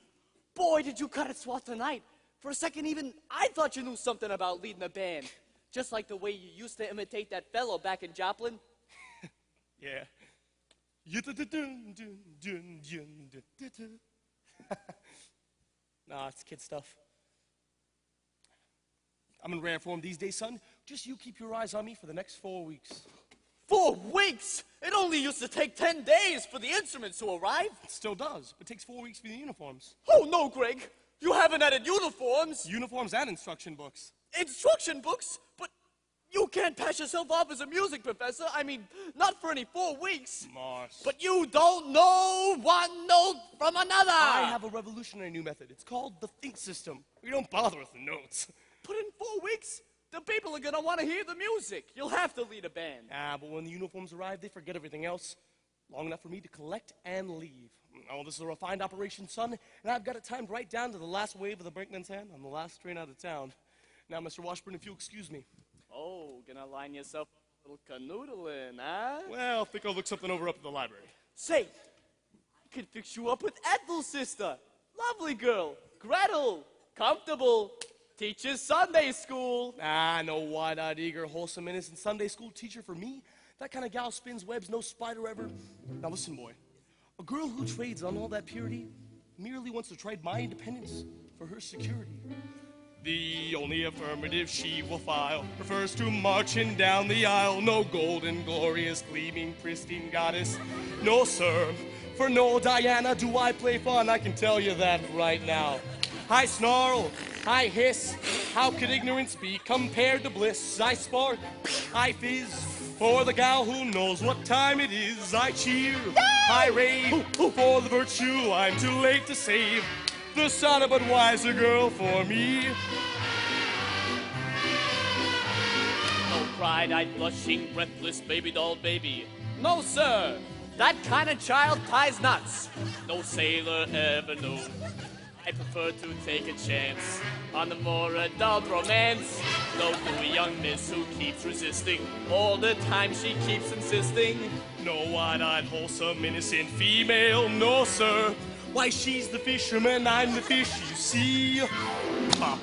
Boy, did you cut it swat tonight. For a second even, I thought you knew something about leading a band. Just like the way you used to imitate that fellow back in Joplin. Yeah. Nah, it's kid stuff. I'm in rare form these days, son. Just you keep your eyes on me for the next 4 weeks. 4 weeks? It only used to take 10 days for the instruments to arrive. It still does, but it takes 4 weeks for the uniforms. Oh, no, Greg. You haven't added uniforms. Uniforms and instruction books. Instruction books? But you can't pass yourself off as a music professor. I mean, not for any 4 weeks. Mars. But you don't know one note from another. I have a revolutionary new method. It's called the think system. We don't bother with the notes. But in 4 weeks, the people are gonna want to hear the music. You'll have to lead a band. Ah, but when the uniforms arrive, they forget everything else. Long enough for me to collect and leave. Oh, this is a refined operation, son, and I've got it timed right down to the last wave of the brakeman's hand on the last train out of town. Now, Mr. Washburn, if you'll excuse me. Oh, gonna line yourself a little canoodling, huh? Well, I think I'll look something over up at the library. Say, I could fix you up with Ethel's sister. Lovely girl. Gretel. Comfortable. Teaches Sunday school. Ah, no wide-eyed, eager, wholesome, innocent Sunday school teacher for me. That kind of gal spins webs no spider ever. Now listen, boy. A girl who trades on all that purity merely wants to trade my independence for her security. The only affirmative she will file refers to marching down the aisle. No golden, glorious, gleaming, pristine goddess. No, sir. For no Diana do I play fun. I can tell you that right now. I snarl, I hiss. How could ignorance be compared to bliss? I spark, I fizz. For the gal who knows what time it is, I cheer, I rave. For the virtue I'm too late to save. The son of a wiser girl for me. No bright-eyed, blushing, breathless baby doll baby. No, sir. That kind of child ties knots. No sailor ever knew. I prefer to take a chance on the more adult romance. No dewy young miss who keeps resisting. All the time she keeps insisting. No wide-eyed, wholesome, innocent female, no, sir. Why, she's the fisherman, I'm the fish, you see. Pop.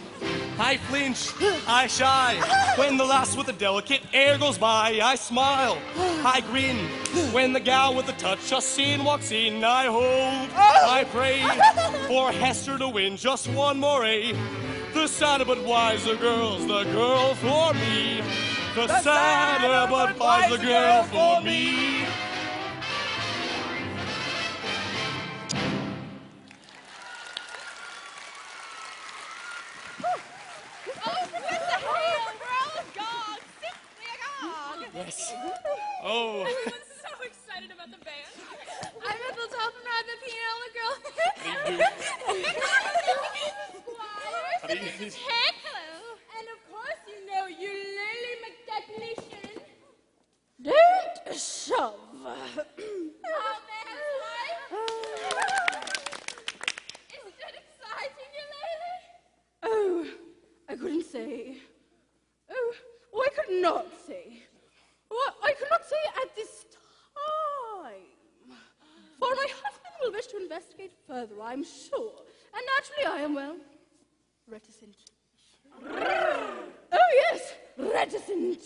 I flinch, I shy. When the lass with the delicate air goes by, I smile, I grin. When the gal with the touch of sin walks in, I hope, I pray for Hester to win just one more A. The sadder but wiser girl's the girl for me. The sadder but wiser girl for me. Yes. Oh. Everyone's so excited about the band. I'm Ethel Toppenrod, the piano girl. How do you do? Heck, hello. And of course, you know, Eulalie McDechnation. cannot say. Well, I cannot say at this time. For my husband will wish to investigate further, I'm sure. And naturally, I am, well, reticent. Oh, yes, reticent.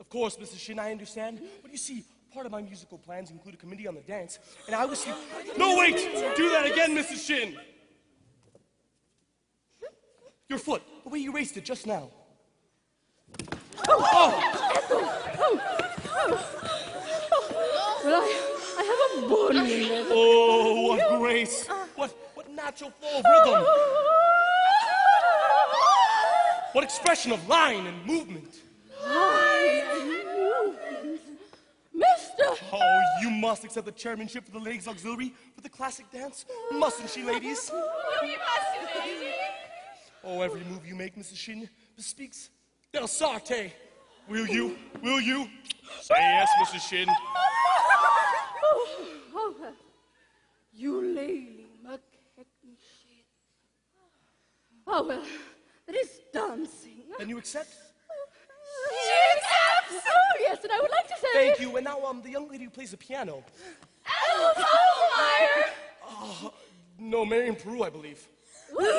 Of course, Mrs. Shin, I understand. But you see, part of my musical plans include a committee on the dance, and I was... No, wait! Do that again, Mrs. Shin! Your foot, the way you raised it just now. Oh! Well, I have a bone in there. Oh, what grace! What natural flow of rhythm! What expression of line and movement! Mister! Oh, you must accept the chairmanship for the ladies' auxiliary for the classic dance, mustn't she, ladies? You must, baby. Oh, every move you make, Mrs. Shin, bespeaks Del Sarte. Will you? Say yes, Mrs. Shin. Oh, you lady McKechnie. Oh, well, that is dancing. Then you accept? She accepts! Oh, yes, and I would like to say... Thank you, and now, the young lady who plays the piano. Alice Hallmeyer! No, Marion Peru, I believe. Well,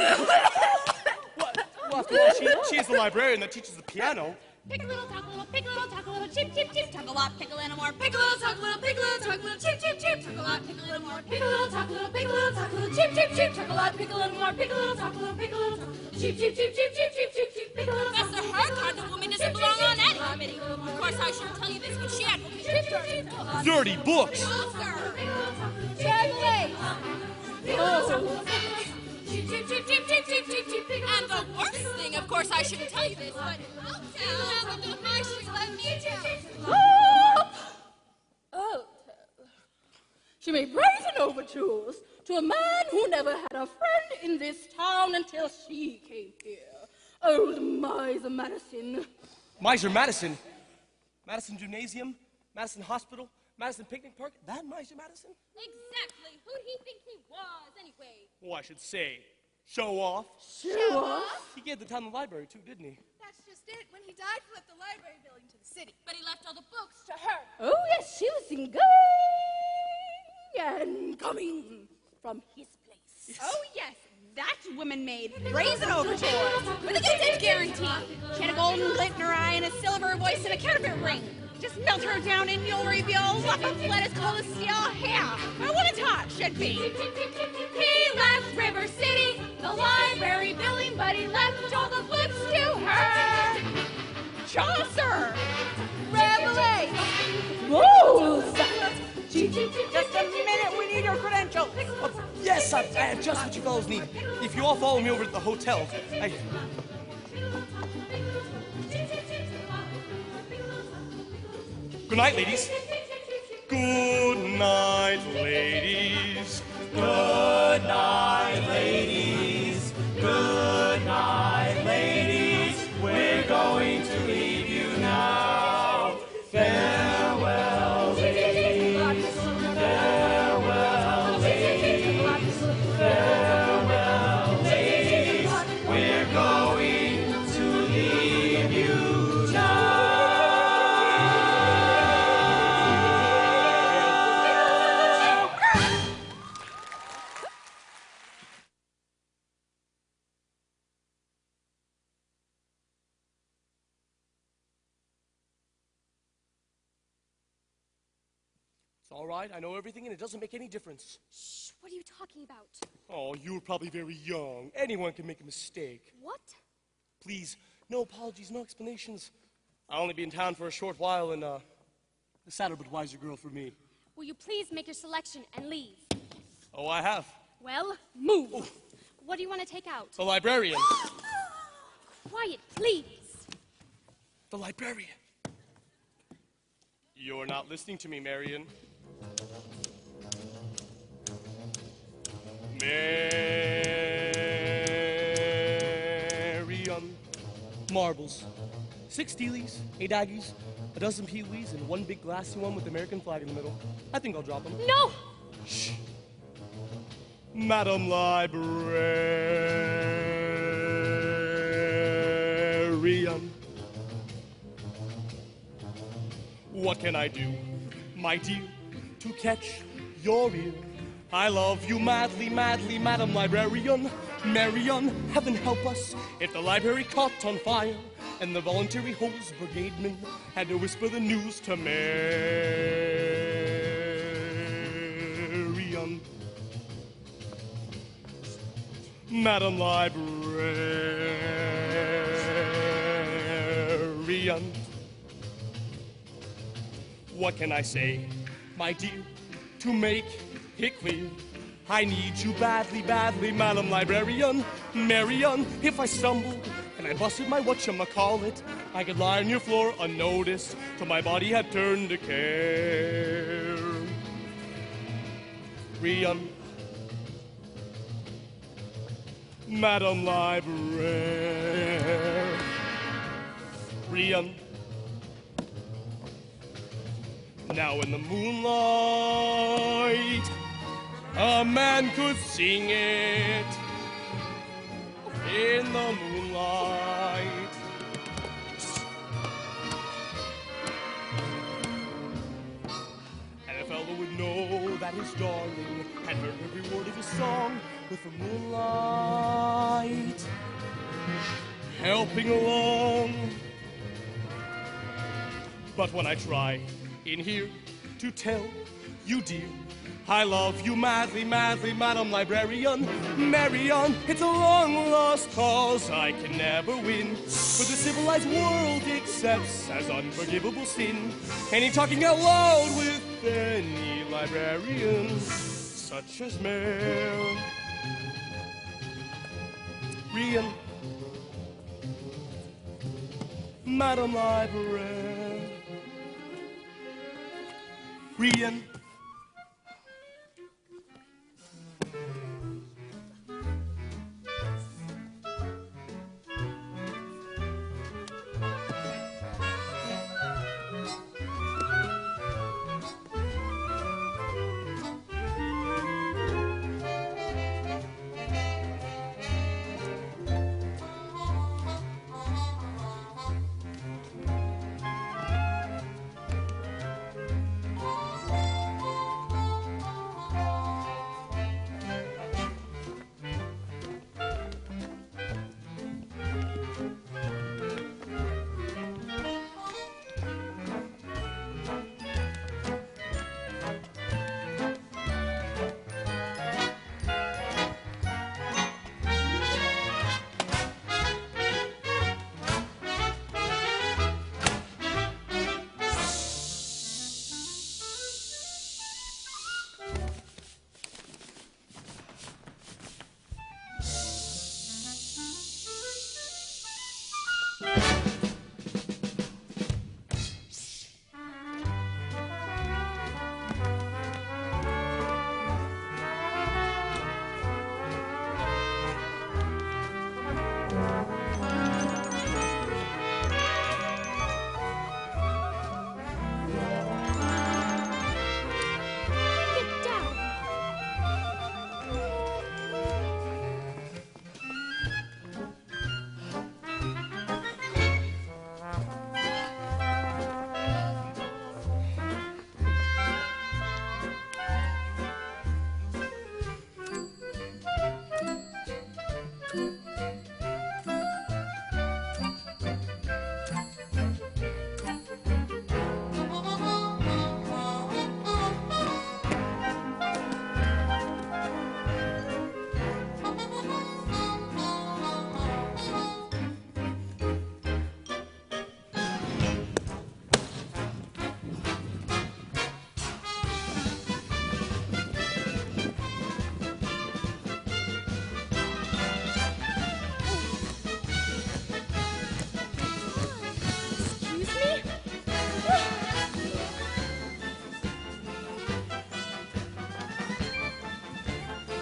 after all, she is the librarian that teaches the piano. Pick a little, talk a little, pick a little, talk a little, chip, chip, chip, talk a lot, pick a little more, pick a little, talk a little, pick a little, talk a little, chip, chip, chip, talk a lot, pick a little more, pick a little, talk a little, pick a little, talk a little, chip, chip, chip, talk a lot, pick a little more, pick a little, talk a little, pick a little, chip, chip, chip, chip, chip, chip, chip, chip, pick a little. Professor, her kind of woman doesn't belong on any committee. Of course, I shouldn't tell you this, but she advocates Dirty books! And the worst thing, of course, I shouldn't tell you this, but I'll tell. Let me tell. Oh, she made brazen overtures to a man who never had a friend in this town until she came here. Old Miser Madison. Miser Madison? Madison Gymnasium? Madison Hospital? Madison Picnic Park? That Miser Madison? Exactly. Who'd he think he was, anyway? Oh, I should say, show off. Show off? He gave the town the library, too, didn't he? That's just it. When he died, he left the library building to the city. But he left all the books to her. Oh, yes, she was seen going and coming from his place. Oh, yes. That woman made brazen overtures with a good guarantee. She had a golden glint in her eye and a silver voice and a counterfeit ring. Just melt her down and you'll reveal what a lettuce called a steel hair. Or what a tot should be. He left River City, the library building, but he left all the books to her. Chaucer! Rabelais! Mozart! Just a minute, we need your credentials. Yes, I have just what you fellows need. If you all follow me over to the hotel, Good night, ladies. Good night, ladies. Good night, ladies. Good night, ladies. We're going to leave you now. Farewell, ladies. Farewell, ladies. Farewell, ladies. We're going to leave you now. It's all right. I know everything, and it doesn't make any difference. Shh, what are you talking about? Oh, you were probably very young. Anyone can make a mistake. What? Please, no apologies, no explanations. I'll only be in town for a short while, and, a sadder but wiser girl for me. Will you please make your selection and leave? Oh, I have. Well, move. Oh. What do you want to take out? The librarian. Quiet, please. The librarian. You're not listening to me, Marion. Marion. Marbles. 6 steelies, 8 aggies, a dozen peewees, and 1 big glassy one with the American flag in the middle. I think I'll drop them. No! Shh. Madam Librarian. What can I do, my dear, to catch your ear? I love you madly, madly, Madam Librarian. Marion, heaven help us if the library caught on fire and the voluntary hose brigademen had to whisper the news to Marion. Madam Librarian. What can I say, my dear, to make it clear? I need you badly, badly, Madam Librarian. Marion, if I stumbled and I busted my whatchamacallit, I could lie on your floor unnoticed till my body had turned to carrion. Madam Librarian. Now in the moonlight, a man could sing it in the moonlight. And a fellow would know that his darling had heard every word of his song with the moonlight helping along. But when I try in here to tell you, dear, I love you madly, madly, Madam Librarian. Marion, it's a long lost cause I can never win, for the civilized world accepts as unforgivable sin any talking out loud with any librarian, such as Marion. Madam Librarian.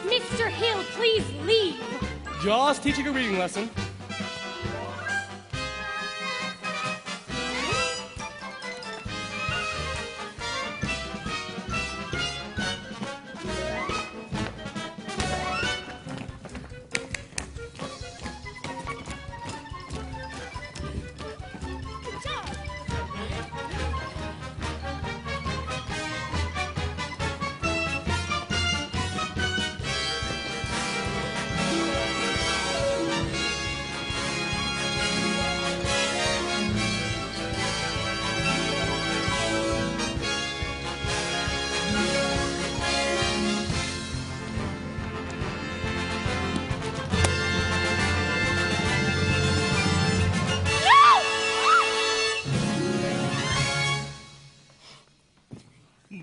Mr. Hill, please leave. Just teaching a reading lesson.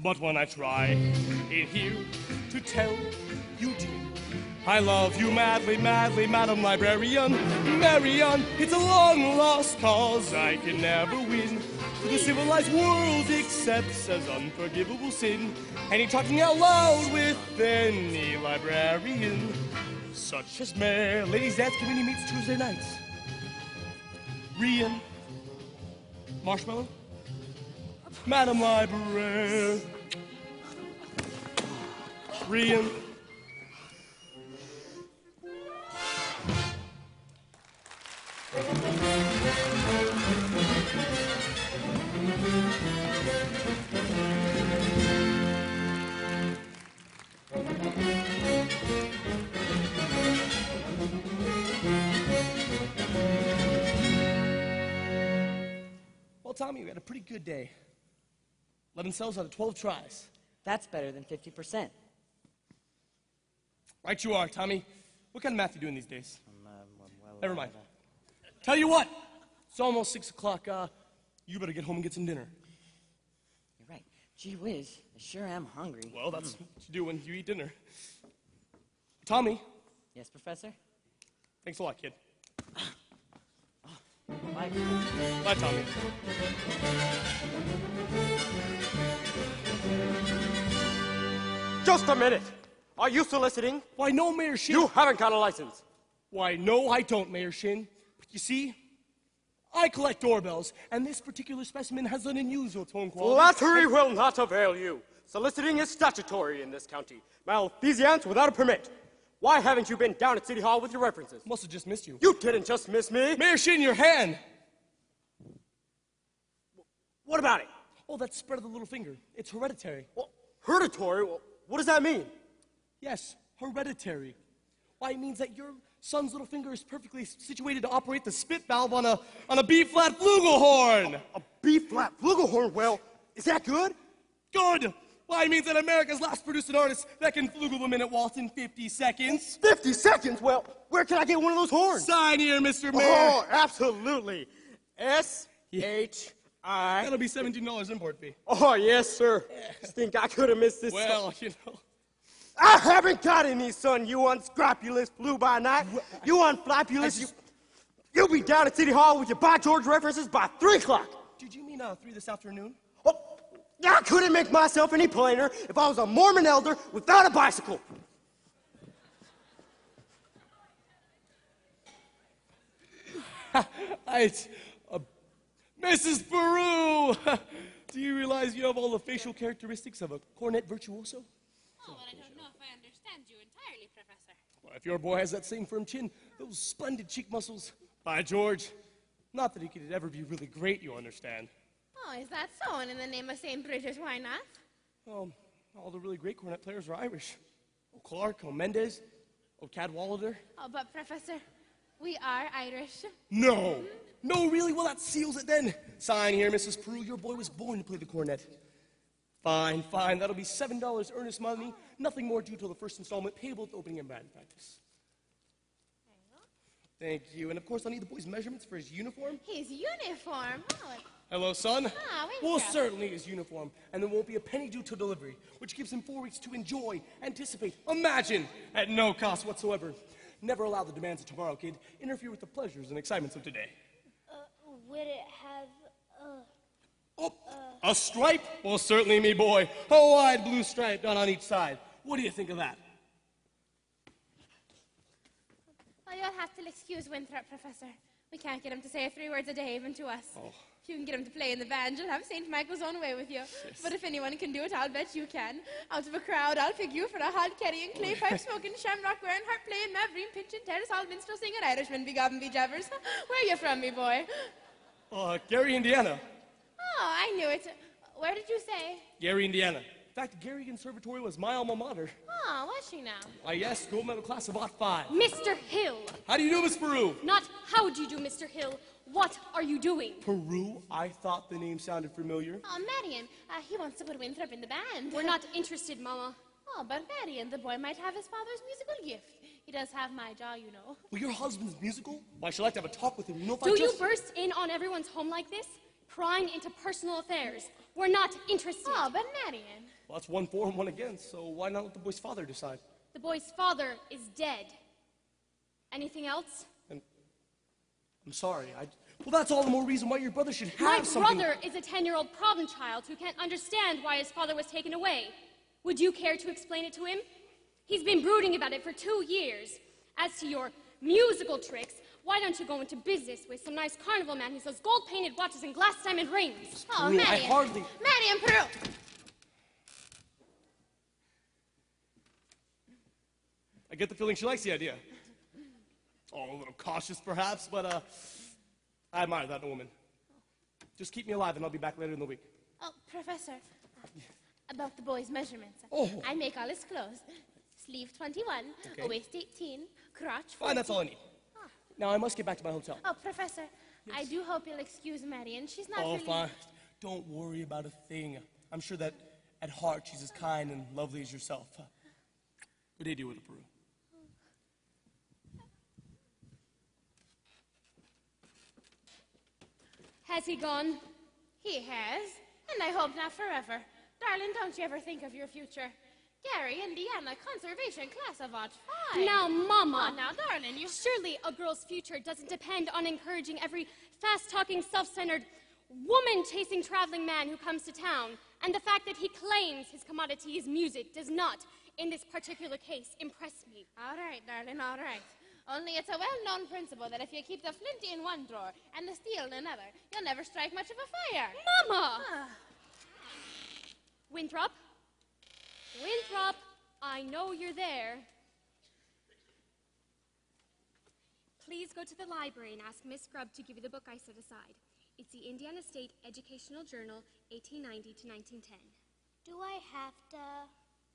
But when I try in here to tell you to, I love you madly, madly, Madam Librarian. Marion, it's a long lost cause I can never win. The civilized world accepts as unforgivable sin any talking out loud with any librarian, such as Mayor. Ladies' Dance Committee meets Tuesday nights. Rian, Marshmallow, Madam Librarian, Rian. Well, Tommy, we had a pretty good day. 11 cells out of 12 tries. That's better than 50%. Right you are, Tommy. What kind of math are you doing these days? Never mind. Tell you what, it's almost 6 o'clock. You better get home and get some dinner. You're right. Gee whiz, I sure am hungry. Well, that's what you do when you eat dinner. Tommy. Yes, Professor? Thanks a lot, kid. Bye. Bye, Tommy. Just a minute. Are you soliciting? Why, no, Mayor Shin. You haven't got a license. Why, no, I don't, Mayor Shin. But you see, I collect doorbells, and this particular specimen has an unusual tone quality. Flattery will not avail you. Soliciting is statutory in this county. Malfeasance without a permit. Why haven't you been down at City Hall with your references? Must have just missed you. You didn't just miss me. Mayor Shin, your hand. What about it? Oh, that spread of the little finger. It's hereditary. Well, hereditary? Well, what does that mean? Yes, hereditary. Why, it means that your son's little finger is perfectly situated to operate the spit valve on a B-flat flugelhorn. A B-flat flugelhorn? Well, is that good? Good. Why, it means that America's last produced an artist that can flugel the minute waltz in 50 seconds. 50 seconds? Well, where can I get one of those horns? Sign here, Mr. Mayor. Oh, absolutely. S-H-I... That'll be $17 import fee. Oh, yes, sir. Just think I could have missed this. Well, you know... I haven't got any, son, you unscrupulous flew-by-night. You unflapulous. You'll be down at City Hall with your By George references by 3 o'clock. Did you mean 3 this afternoon? Oh, I couldn't make myself any plainer if I was a Mormon elder without a bicycle. Mrs. Peru! Do you realize you have all the facial characteristics of a cornet virtuoso? Oh, well, I don't know if I understand you entirely, Professor. Well, if your boy has that same firm chin, those splendid cheek muscles, by George, not that he could ever be really great, you understand. Oh, is that so? And in the name of St. Bridget, why not? Well, all the really great cornet players are Irish. O'Clark, O'Mendez, O'Cadwallader. Oh, but Professor, we are Irish. No! No, really? Well, that seals it then. Sign here, Mrs. Peru. Your boy was born to play the cornet. Fine, fine. That'll be $7 earnest money. Nothing more due till the first installment payable at the opening and band practice. Thank you. And of course, I'll need the boy's measurements for his uniform. His uniform? Oh, Hello, son. wait Well, a minute. certainly his uniform. And there won't be a penny due till delivery, which gives him 4 weeks to enjoy, anticipate, imagine, at no cost whatsoever. Never allow the demands of tomorrow, kid, interfere with the pleasures and excitements of today. Would it have, A stripe? Well, certainly, me boy. A wide blue stripe down on each side. What do you think of that? Well, you'll have to excuse Winthrop, Professor. We can't get him to say 3 words a day, even to us. Oh. If you can get him to play in the band, you'll have St. Michael's own way with you. But if anyone can do it, I'll bet you can. Out of a crowd, I'll pick you for a hard carrying, clay pipe smoking, shamrock wearing, harp playing, mavreen pinching, terrace hall minstrel singing, Irishman, be gobbin, be jabbers. Where are you from, me boy? Gary, Indiana. Oh, I knew it. Where did you say? Gary, Indiana. In fact, Gary Conservatory was my alma mater. Oh, was she now? Why, yes, gold medal class of '05. Mr. Hill. How do you do, Miss Peru? Not how do you do, Mr. Hill. What are you doing? Peru? I thought the name sounded familiar. Oh, Marion, he wants to put Winthrop in the band. We're not interested, Mama. Oh, but Marion, the boy might have his father's musical gift. He does have my jaw, you know. Well, your husband's musical? Why, I should like to have a talk with him. You know, if Do I you just... burst in on everyone's home like this? prying into personal affairs. We're not interested. Oh, but Marion. Well, that's one for and one against, so why not let the boy's father decide? The boy's father is dead. Anything else? I'm sorry. Well, that's all the more reason why your brother should have My something. brother is a 10-year-old problem child who can't understand why his father was taken away. Would you care to explain it to him? He's been brooding about it for 2 years. As to your musical tricks, why don't you go into business with some nice carnival man who sells gold-painted watches and glass diamond rings? Oh, Prue, Marion. Marion, Prue. I get the feeling she likes the idea. Oh, a little cautious, perhaps, but I admire that in a woman. Just keep me alive, and I'll be back later in the week. Oh, Professor, about the boy's measurements. Oh. I make all his clothes. Sleeve 21, Okay. waist 18, crotch 40. Fine, that's all I need. Now, I must get back to my hotel. Oh, Professor, I do hope you'll excuse Marion. She's not Oh, really... fine. Don't worry about a thing. I'm sure that at heart she's as kind and lovely as yourself. Good day to you, Widow Peru. Has he gone? He has, and I hope not forever. Darling, don't you ever think of your future. Gary, Indiana, conservation class of Art 5. Now, Mama. Oh, now, darling, you... Surely a girl's future doesn't depend on encouraging every fast-talking, self-centered, woman-chasing traveling man who comes to town. And the fact that he claims his commodity is music does not, in this particular case, impress me. All right, darling, all right. Only it's a well-known principle that if you keep the flint in one drawer and the steel in another, you'll never strike much of a fire. Mama! Winthrop? Winthrop, I know you're there. Please go to the library and ask Miss Grubb to give you the book I set aside. It's the Indiana State Educational Journal, 1890 to 1910. Do I have to?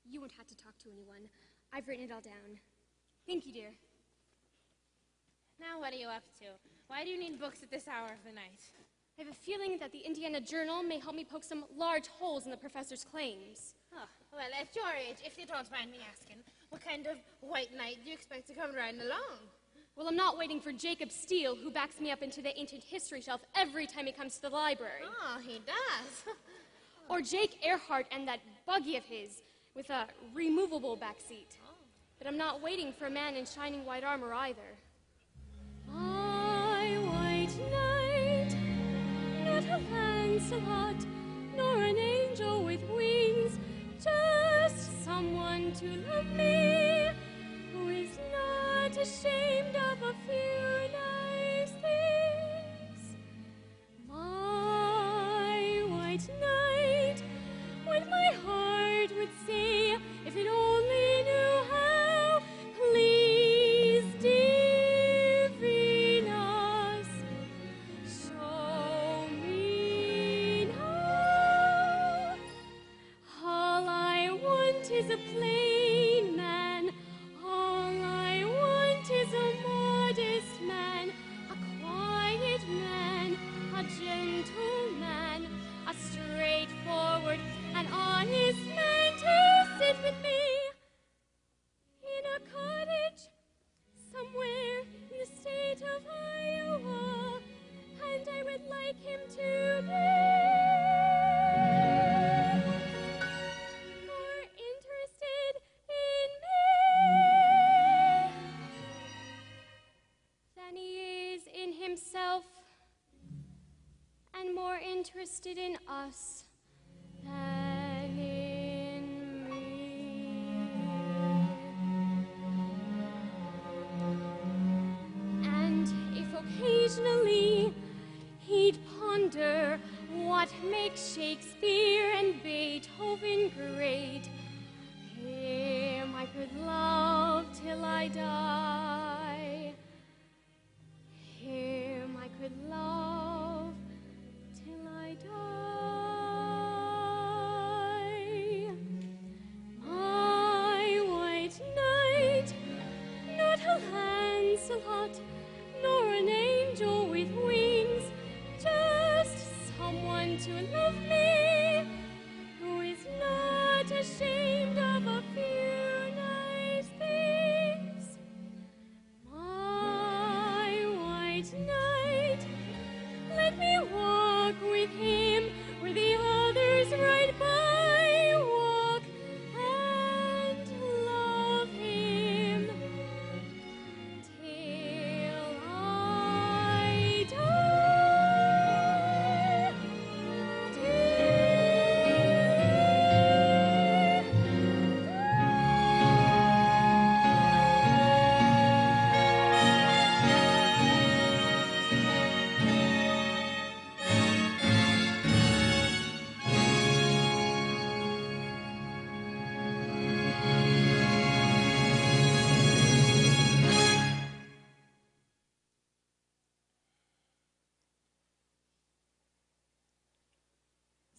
You won't have to talk to anyone. I've written it all down. Thank you, dear. Now what are you up to? Why do you need books at this hour of the night? I have a feeling that the Indiana Journal may help me poke some large holes in the professor's claims. Oh, well, at your age, if you don't mind me asking, what kind of white knight do you expect to come riding along? Well, I'm not waiting for Jacob Steele, who backs me up into the ancient history shelf every time he comes to the library. Oh, he does. Or Jake Earhart and that buggy of his with a removable back seat. But I'm not waiting for a man in shining white armor either. My white knight, not a Lancelot, nor an angel with wings, just someone to love me, who is not ashamed of a few nice things. My white knight, what my heart would say if it only knew how. Please, dear Venus, show me now. All I want is a plain man. All I want is a modest man, a quiet man, a gentleman, a straightforward and honest man to sit with me in a cottage somewhere in the state of Iowa, and I would like him to be more interested in me than he is in himself, and more interested in us than in me. And if occasionally he'd ponder what makes Shakespeare and Beethoven great, him I could love till I die. Him I could love till I die. My white knight, not a Lancelot, nor an angel with wings, just someone to love me, who is not ashamed of a few nice things. My white knight,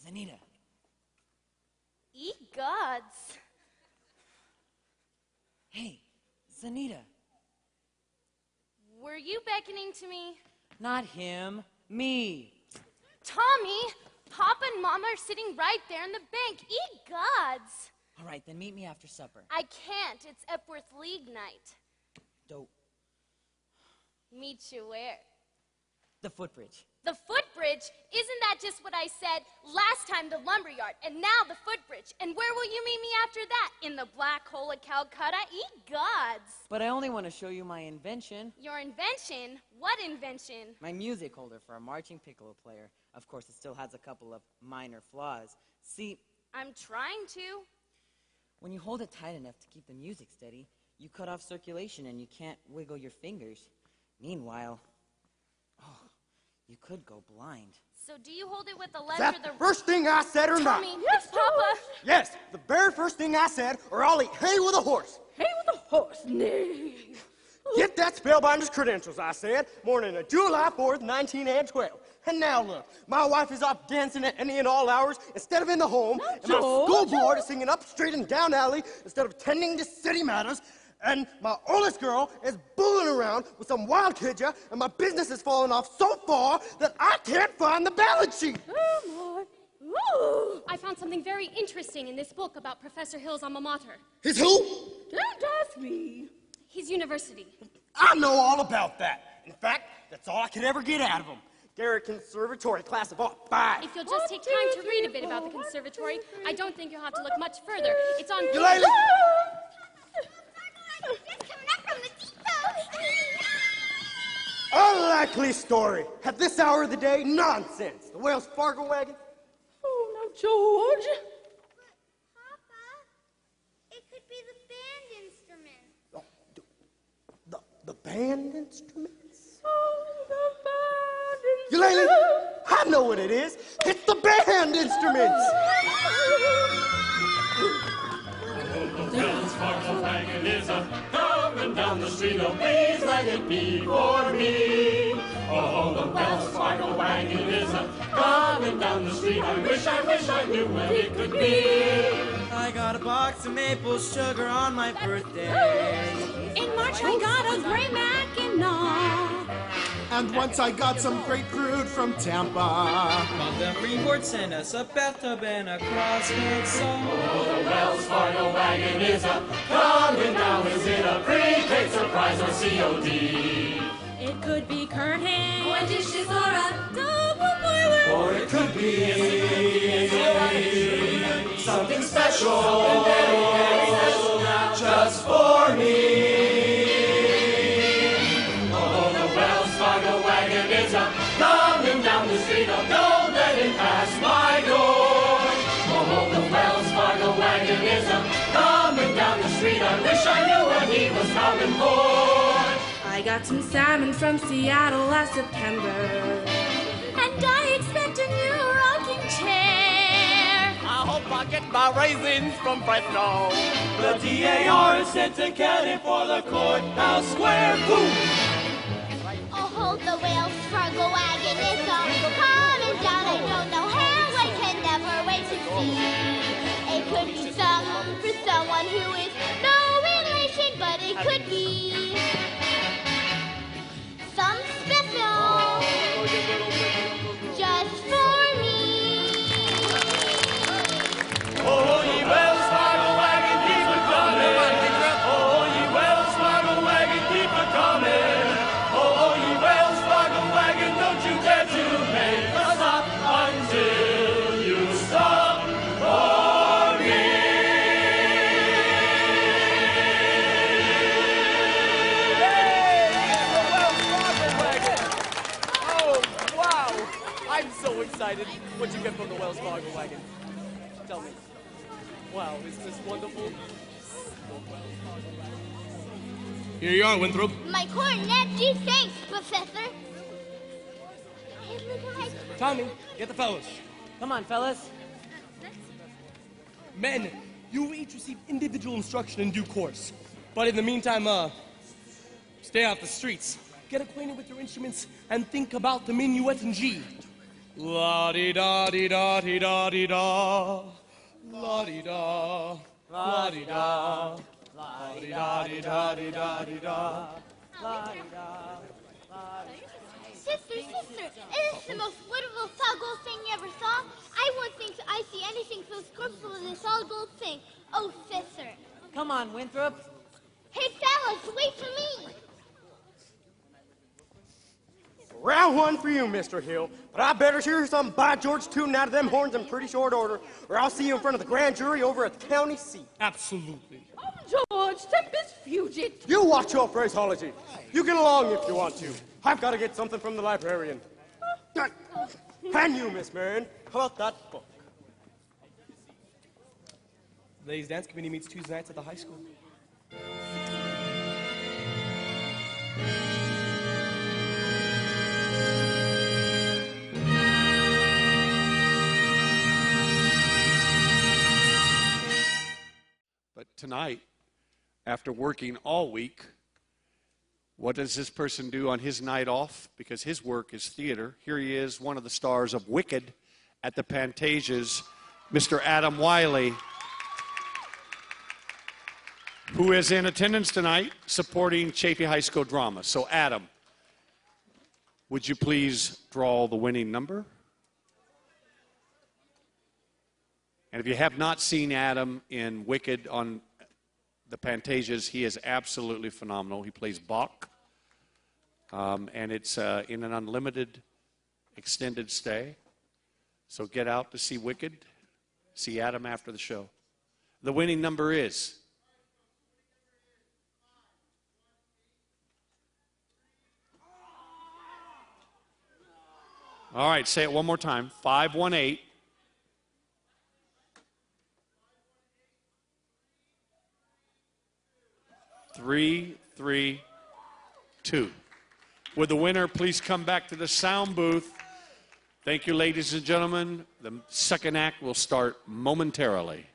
Zanita. Ye gods. Hey, Zanita. Were you beckoning to me? Not him, me. Tommy, Papa and Mama are sitting right there in the bank. Ye gods. All right, then meet me after supper. I can't. It's Epworth League night. Dope. Meet you where? The footbridge. The footbridge? Isn't that just what I said? Last time the lumberyard, and now the footbridge. And where will you meet me after that? In the black hole of Calcutta? Ye gods. But I only want to show you my invention. Your invention? What invention? My music holder for a marching piccolo player. Of course, it still has a couple of minor flaws. See, I'm trying to. when you hold it tight enough to keep the music steady, you cut off circulation and you can't wiggle your fingers. Meanwhile, you could go blind. So do you hold it with the legs Is that or the... the first thing I said or not? Tommy, yes, Papa. Yes, the very first thing I said, or I'll eat hay with a horse. Hay with a horse? Nay. Get that spellbinder's credentials, I said, morning of July 4th, 1912. And now look, my wife is off dancing at any and all hours instead of in the home, and my school board is singing up street and down alley instead of tending to city matters, and my oldest girl is bulling around with some wild kidja, and my business is falling off so far that I can't find the balance sheet. I found something very interesting in this book about Professor Hill's alma mater. His who? Don't ask me. His university. I know all about that. In fact, that's all I could ever get out of him. Garrett Conservatory, class of 05. If you'll just take time to read a bit about the conservatory, I don't think you'll have to look much further. It's on... Eulalie! A likely story. At this hour of the day, nonsense. The Wells Fargo wagon. Oh, now, George. It could be the band instrument. The band instruments? Oh, the band Eulalie, I know what it is. It's the band instruments. The Wells Fargo wagon is coming down the street. Oh, please let it be for me. Oh, the Wells Fargo wagon is coming down the street. I wish I knew when it could be. I got a box of maple sugar on my birthday. In March I got a gray Mackinac. And once I got some grapefruit from Tampa. Mother Freeport sent us a bathtub and a CrossFit song. Oh, the Wells Fargo wagon is coming now. Is it a prepaid surprise or COD? It could be curtains, or dishes, or a double boiler. Or it could be something special, just for me. Oh, the Wells Fargo wagon is coming down the street. Oh, don't let it pass my door. Oh, the Wells Fargo wagon is coming down the street. I wish I knew what he was coming for. I got some salmon from Seattle last September. And I expect a new rocking chair. I hope I get my raisins from Fresno. The DAR is sent to Cali for the courthouse square. Boom! Oh, hold the Wells Fargo wagon is coming down. I don't know how, I can never wait to see. It could be something for someone who is no relation, but it could be some special just for me. Oh, ye Wells Fargo wagon, keep it coming. Oh, ye Wells Fargo wagon, keep it coming. Oh, ye Wells Fargo wagon, don't you dare to make a stop until you stop for me. Oh, wow! I'm so excited. What'd you get from the Wells Fargo wagon? Tell me. Wow, isn't this wonderful? Here you are, Winthrop. My cornet, gee, thanks, Professor. Hey, look at my... Tommy, get the fellows. Come on, fellas. Men, you will each receive individual instruction in due course. But in the meantime, stay off the streets. Get acquainted with your instruments and think about the minuet in G. La-di-da-di-da-di-da-di-da. La-di-da. La-di-da. La-di-da-di-da-di-da-di-da. Sister, is this the most wonderful solid gold thing you ever saw? I wouldn't think I see anything so scorchful as a solid gold thing. Oh, sister. Come on, Winthrop. Hey, fellas, wait for me. Round one for you, Mr. Hill. But I better hear some By George tooting out of them horns in pretty short order, or I'll see you in front of the grand jury over at the county seat. Absolutely. George, Tempest Fugit. You watch your phraseology. You get along if you want to. I've got to get something from the librarian. And you, Miss Marion, how about that book? Ladies' dance committee meets Tuesday nights at the high school. But tonight, after working all week, what does this person do on his night off? Because his work is theater. Here he is, one of the stars of Wicked at the Pantasias, Mr. Adam Wiley, who is in attendance tonight supporting Chapey High School drama. So, Adam, would you please draw the winning number? And if you have not seen Adam in Wicked on the Pantasias, he is absolutely phenomenal. He plays Bach, and it's in an unlimited extended stay. So get out to see Wicked, see Adam after the show. The winning number is... All right, say it one more time. 518. 332. Would the winner please come back to the sound booth? Thank you, ladies and gentlemen. The second act will start momentarily.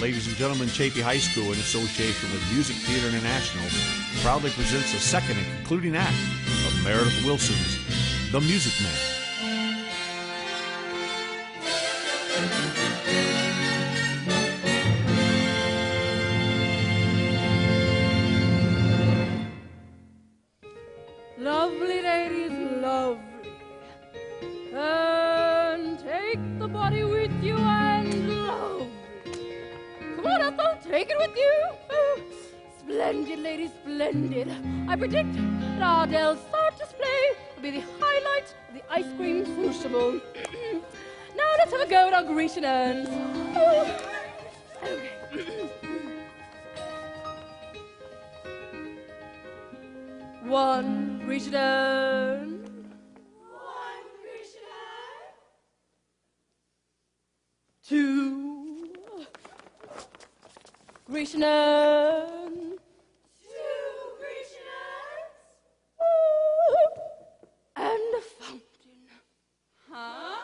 Ladies and gentlemen, Chapey High School, in association with Music Theater International, proudly presents the second and concluding act of Meredith Wilson's The Music Man. Lovely ladies, lovely, and take the the body with you and love. Come on, Ethel, take it with you. Oh, splendid, lady, splendid. I predict that our Del Sart display will be the highlight of the ice cream crucible. Now let's have a go at our Grecian urns. Oh, okay. One Grecian urn. One Grecian urn. Two Grecian urn. Two Grecian urns. And a fountain. Huh?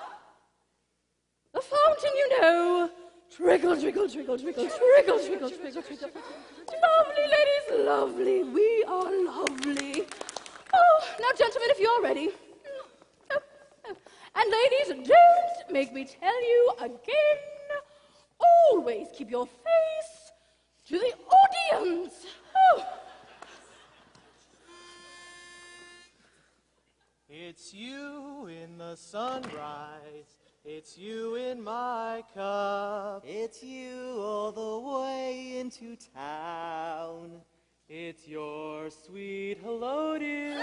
A fountain, you know. Trickle, trickle, trickle, trickle, trickle, trickle, trickle, trickle. Lovely, ladies, lovely. We are lovely. Oh, now, gentlemen, if you're ready. And ladies, don't make me tell you again. Always keep your face to the audience. Oh. It's you in the sunrise. It's you in my cup. It's you all the way into town. It's your sweet hello, dear,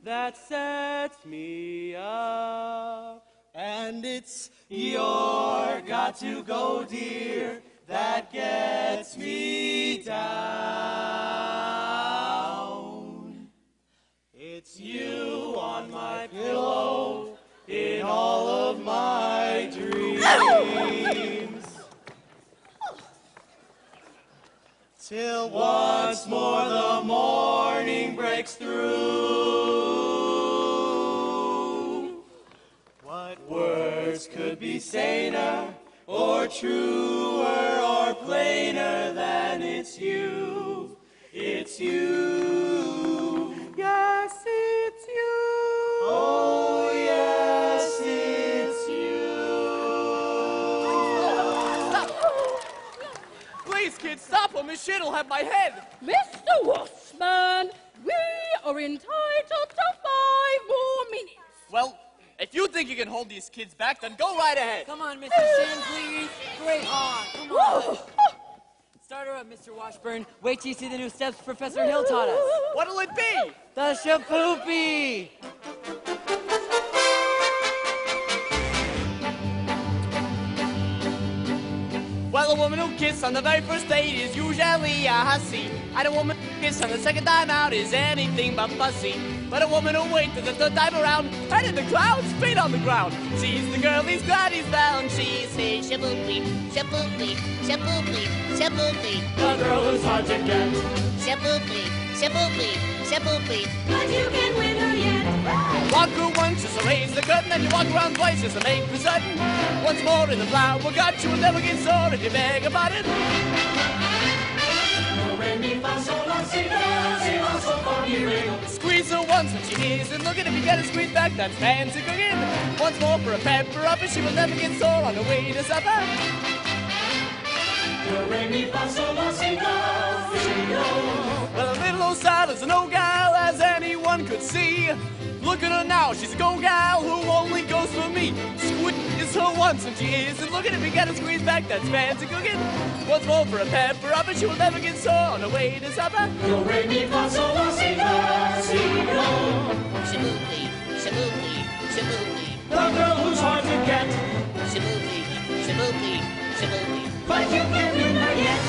that sets me up. And it's your got to go, dear, that gets me down. It's you on my pillow in all of my dreams. Till once more the morning breaks through. What words could be saner or truer or plainer than it's you, it's you. Yes, it's you. Oh, yes, it's you. Please, kids, stop or Miss Shit will have my head. Mr. Washman, we are entitled to 5 more minutes. Well, if you think you can hold these kids back, then go right ahead. Come on, Mrs. Shin, please. Great on. Come on. Start her up, Mr. Washburn. Wait till you see the new steps Professor Hill taught us. What'll it be? The shapoopy. Well, a woman who kisses on the very first date is usually a hussy. And a woman who kisses on the second time out is anything but fussy. But a woman who waits the third time around, head in the clouds, feet on the ground. She's the girl he's glad he's found. She says, shaboopy, shaboopy, shaboopy, shaboopy. The girl who's hard to get. Shaboopy, shaboopy, shaboopy. But you can win her yet. Walk through once just to raise the curtain, and you walk around twice just to make me certain. Once more in the flower got you will never get sore if you beg about it. Squeeze her once when she hears it looking. If you get a squeeze back, that's fancy cooking. Once more for a pepper up, and she will never get sore on the way to supper. Well, a little old Silas, an old gal, as anyone could see. Look at her now, she's a go-gal who only goes for me. Squeeze her once and she isn't looking. If you get a squeeze back, that's fancy cooking. Once more for a pepper up, and she will never get sore on the way to supper. Shaboopy, shaboopy, shaboopy. The girl who's hard to get. Shaboopy, shaboopy, shaboopy. But you can win her yet.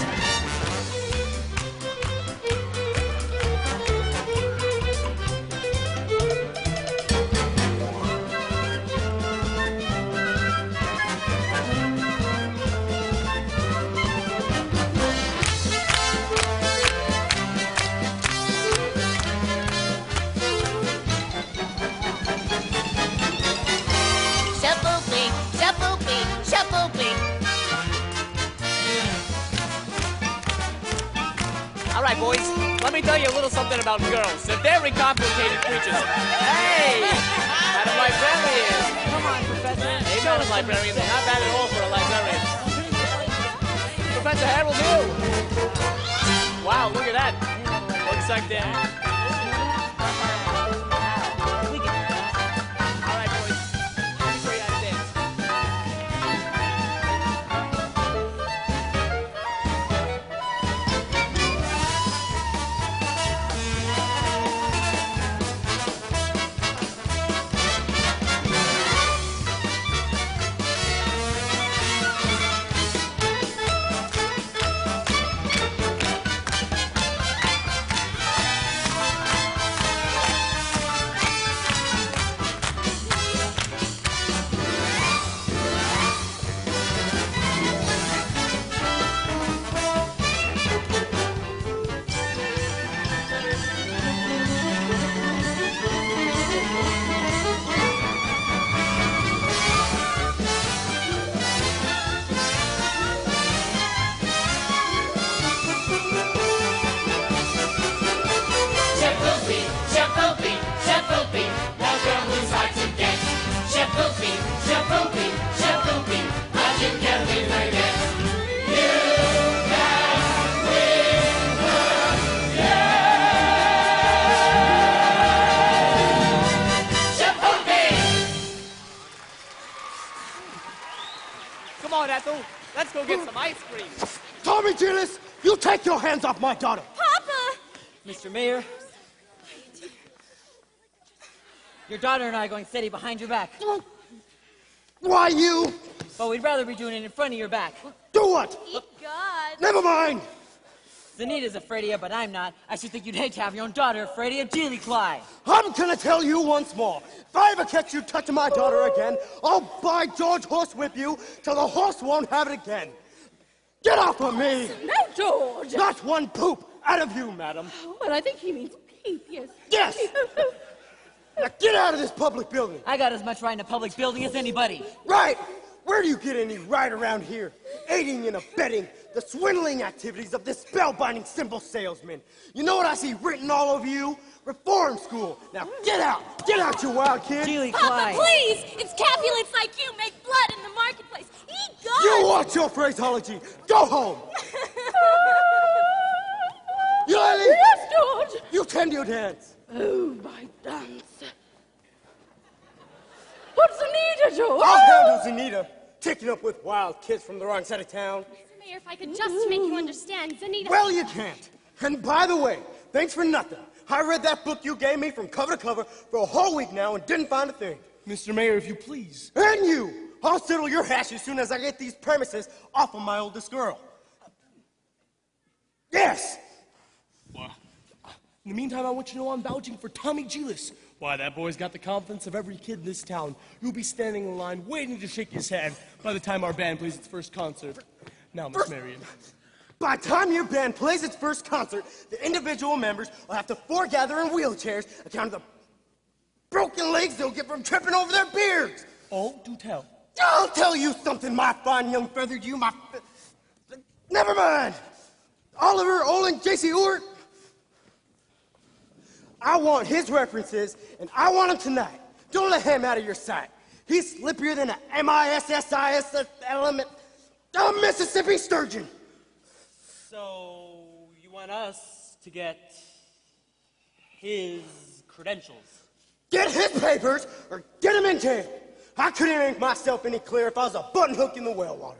Shaboopy, shaboopy, shaboopy. All right, boys, let me tell you a little something about girls. They're very complicated creatures. Hey! Madam Librarian! Come on, Professor. Hey, Madam Librarian, they're not bad at all for a librarian. Professor Harold Hill! Wow, look at that. Looks like they're... All right, boys. Come on, Ethel. Let's go get some ice cream. Tommy Gillis, you take your hands off my daughter. Papa! Mr. Mayor, your daughter and I are going steady behind your back. Why you? But we'd rather be doing it in front of your back. Do what? God. Never mind. Zanita's afraid of you, but I'm not. I should think you'd hate to have your own daughter afraid of you, Geely Cly. I'm gonna tell you once more. If I ever catch you touching my daughter again, I'll by George horsewhip you till the horse won't have it again. Get off of me! No, George! Not one poop out of you, madam. Well, I think he means peep, yes. Yes! Now get out of this public building. I got as much right in a public building as anybody. Right! Where do you get any right around here? Aiding and abetting the swindling activities of this spellbinding symbol salesman. You know what I see written all over you? Reform school. Now get out! Get out, you wild kid! Geely Papa, Cly. please! It's Capulets like you make blood in the marketplace. Eat God! You watch your phraseology. Go home! Eulalie! Yes, George! You tend your dance. Oh, my dance. What's Anita, George? I'll handle Zanita. Taking up with wild kids from the wrong side of town. Mr. Mayor, if I could just make you understand, Zanita... Well, you can't. And by the way, thanks for nothing. I read that book you gave me from cover to cover for a whole week now and didn't find a thing. Mr. Mayor, if you please. And you! I'll settle your hash as soon as I get these premises off of my oldest girl. Yes! Well, in the meantime, I want you to know I'm vouching for Tommy Gillis. Why, that boy's got the confidence of every kid in this town. You'll be standing in line waiting to shake his hand by the time our band plays its first concert. Now, Miss Marion. By the time your band plays its first concert, the individual members will have to foregather in wheelchairs, account of the broken legs they'll get from tripping over their beards. Oh, do tell. I'll tell you something, my fine young feathered you, my... Never mind. Oliver, Olin, J.C. Ewart. I want his references, and I want them tonight. Don't let him out of your sight. He's slippier than a MISSIS element, a Mississippi sturgeon. So, you want us to get his credentials? Get his papers, or get him in jail. I couldn't make myself any clearer if I was a button hook in the well water.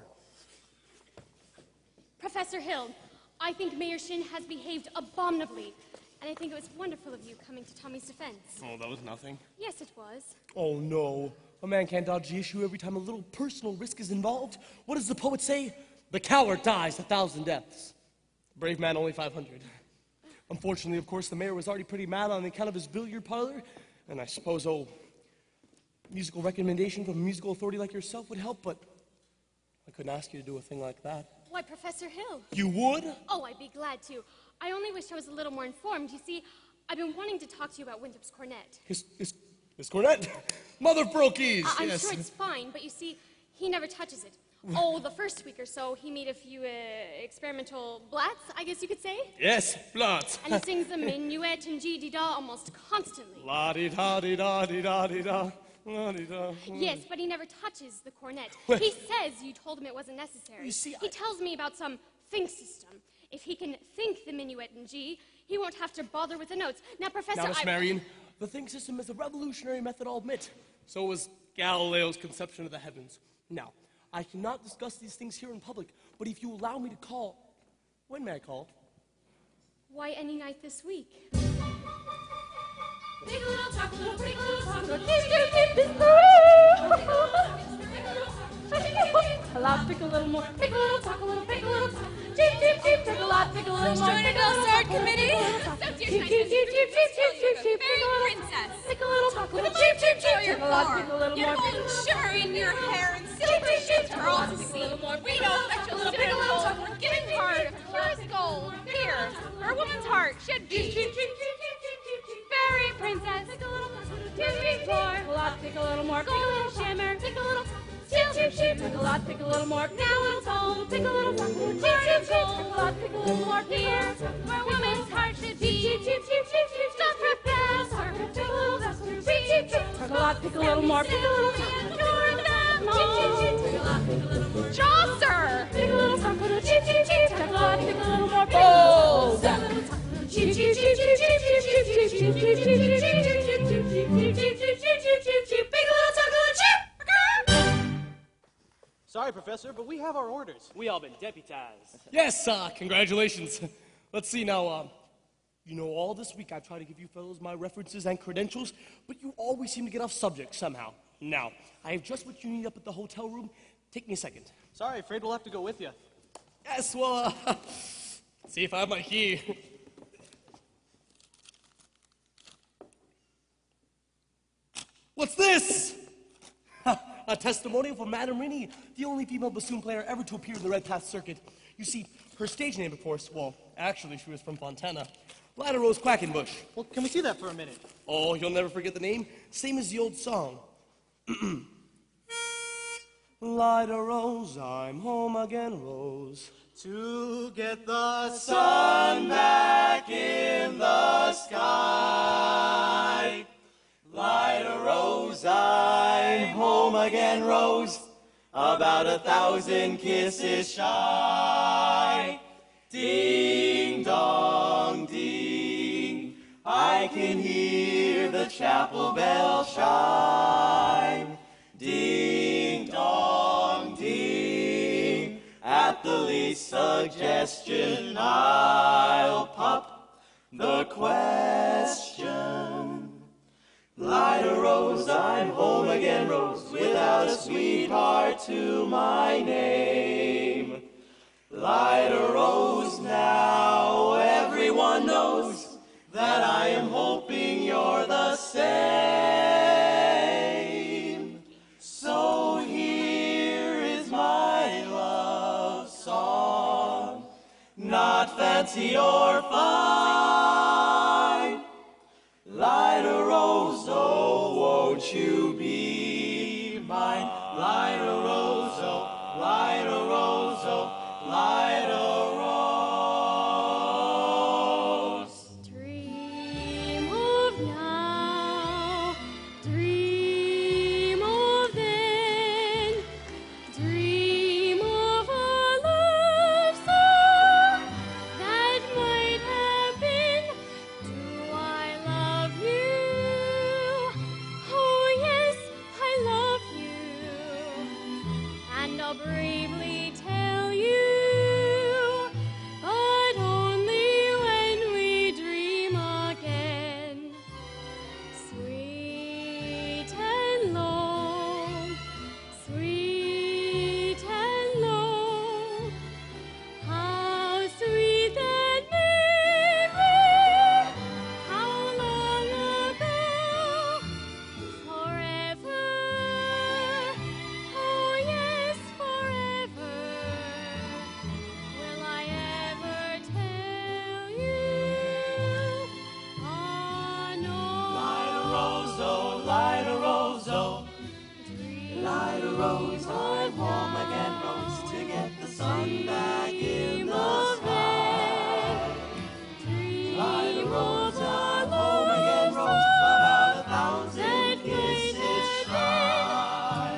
Professor Hill, I think Mayor Shin has behaved abominably. And I think it was wonderful of you coming to Tommy's defense. Oh, that was nothing. Yes, it was. Oh, no. A man can't dodge the issue every time a little personal risk is involved. What does the poet say? The coward dies 1,000 deaths. The brave man only 500. Unfortunately, of course, the mayor was already pretty mad on the account of his billiard parlor. And I suppose, musical recommendation from a musical authority like yourself would help, but I couldn't ask you to do a thing like that. Why, Professor Hill? You would? Oh, I'd be glad to. I only wish I was a little more informed. You see, I've been wanting to talk to you about Winthrop's cornet. His cornet? Mother of pearl keys. I'm yes. sure it's fine, but you see, he never touches it. Oh, the first week or so, he made a few experimental blats, I guess you could say. Yes, blats. And he sings the minuet and G-D-da almost constantly. La-di-da-di-da-di-da-di-da. La-di-da. Yes, but he never touches the cornet. Well- He says you told him it wasn't necessary. You see, he tells me about some think system. If he can think the minuet in G, he won't have to bother with the notes. Now, Professor, Now, Miss Marion, the think system is a revolutionary method, I'll admit. So was Galileo's conception of the heavens. Now, I cannot discuss these things here in public, but if you allow me to call... When may I call? Why, any night this week. Big little talk, little big little talk, little A lot, pick a little more. Pick a little, talk a little, pick a little. Cheep, cheep, cheep, pick a lot, pick a little more. Join a Ghost Art Committee. Cheep, cheep, cheep, cheep, cheep, cheep, cheep, cheep. Fairy princess. Pick a little, talk a little. Cheep, cheep, cheep, pick a lot, pick a little Get more. golden sugar in your hair and silky curls to see. We know that you'll sit at home. We're giving card of purest gold. Here, for a woman's heart should be. Fairy princess. Pick a little, cheep, cheep, floor. Pick a lot, pick a little more. Golden shimmer. Pick a little. Cheep, cheep, cheep, pick a lot, pick a little more. Now it's home, pick a little, cheep, cheep, cheep, pick a lot, pick a little more. Here, where woman's heart should be. Cheep, cheep, cheep, cheep, cheep, just prepare, sir. Pick a little, cheep, cheep, cheep, pick a lot, pick a little more. Pick a little, Chaucer. pick a little, cheep, cheep, cheep, pick a lot, pick a little more. Bold. Cheep, cheep, cheep, cheep, cheep, cheep, cheep, cheep, cheep, cheep, cheep, cheep, cheep, cheep, cheep, cheep, cheep, cheep, cheep, cheep, pick a little, cheep. Sorry, Professor, but we have our orders. We all been deputized. Yes, congratulations. Let's see now, you know, all this week I've tried to give you fellows my references and credentials, but you always seem to get off subject somehow. Now, I have just what you need up at the hotel room. Take me a second. Sorry, afraid we'll have to go with you. Yes, well, see if I have my key. What's this? A testimonial from Madame Rini, the only female bassoon player ever to appear in the Red Path circuit. You see, her stage name, of course, well, actually, she was from Fontana. Lyda Rose Quackenbush. Well, can we see that for a minute? Oh, you'll never forget the name. Same as the old song. Lyda Rose, I'm home again, Rose. To get the sun back in the sky. Lyda Rose, I'm home again, Rose. About 1,000 kisses shy. Ding dong ding, I can hear the chapel bell chime. Ding dong ding, at the least suggestion I'll pop the question. Lyda Rose, I'm home again, Rose, without a sweetheart to my name. Lyda Rose, now everyone knows that I am hoping you're the same. So here is my love song, not fancy or fine. Lyda Rose, oh, won't you be mine? Lyda Rose, oh, Lyda Rose, oh, Lyda Rose. Dream of now, dream of then, dream of a love song that might have been. Do I love you? Oh yes, I love you, and I'll bravely tell you. But only when we dream again, sweet and long, sweet and long. How sweet that memory, how long ago, forever. Oh yes, forever. Will I ever tell you? Ah, no. Lyda Rose, oh, Lyda Rose, oh. Lyda Rose, I'm home again, Rose, to get the sun back in the sky. Lyda Rose, I'm home again, Rose, about 1,000 kisses shy.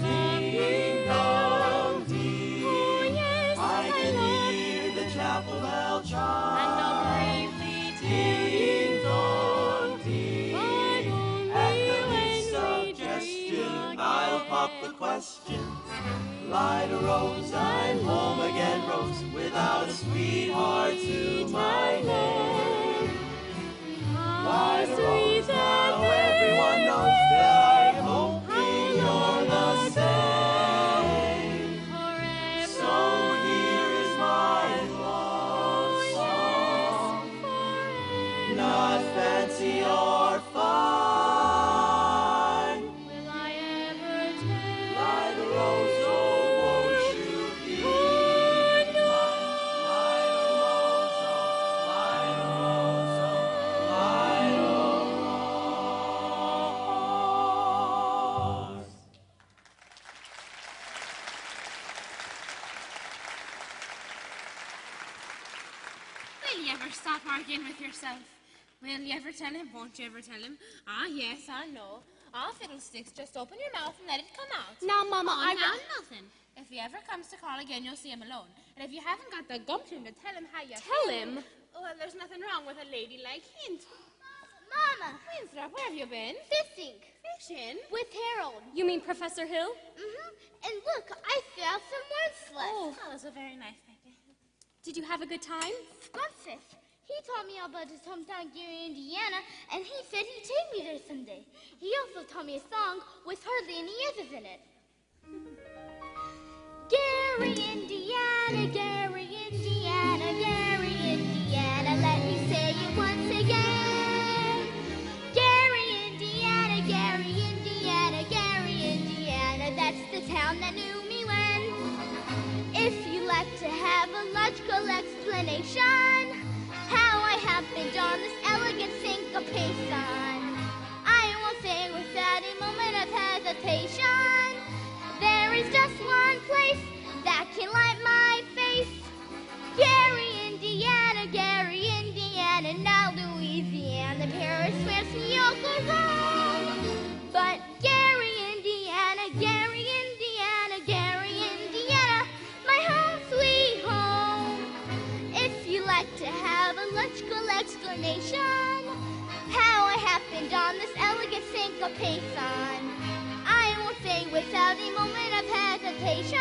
Ding dong ding, I can hear the chapel bell chime. And I'll bravely Ding dong ding, at the least when we suggestion I'll pop the question. Lyda Rose, I'm home again, Rose, without a sweetheart to my name. Lyda Rose, now everyone knows that I'm hoping you're the same. So here is my love song, not fancy or fine. Will I ever tell? Lyda Rose, oh, won't you be Oh, no. Lyda Rose, oh, Lyda Rose. Will you ever stop arguing with yourself? Will you ever tell him? Won't you ever tell him? Ah, yes, I know. Ah, fiddlesticks, just open your mouth and let it come out. Now, Mama, Oh, now nothing. If he ever comes to call again, you'll see him alone. And if you haven't got the gumption to tell him how you Tell feel, him? well, there's nothing wrong with a ladylike hint. Mama, Winthrop, where have you been? fishing. Shin? With Harold. You mean Professor Hill? Mm-hmm. And look, I found some wordsmiths. Oh, that's a very nice thing. Did you have a good time? Scrumptious. He taught me about his hometown, Gary, Indiana, and he said he'd take me there someday. He also taught me a song with hardly any S's in it. Gary, Indiana, Gary, Indiana, Gary, Indiana, let me say it once again. Gary, Indiana, Gary, Indiana, Gary, Indiana, that's the town that knew me when. If you'd like to have a logical explanation, how I happened on this elegant syncopation, I won't say without a moment of hesitation. There is just one place that can light my face. Gary, Indiana, Gary, Indiana, not Louisiana, Paris, France, New York, or Rome. But Gary, Indiana, Gary, Indiana, Gary, Indiana, my home sweet home. If you like to have a logical explanation, how I happened on this elegant syncopation, I won't say without a moment of hesitation.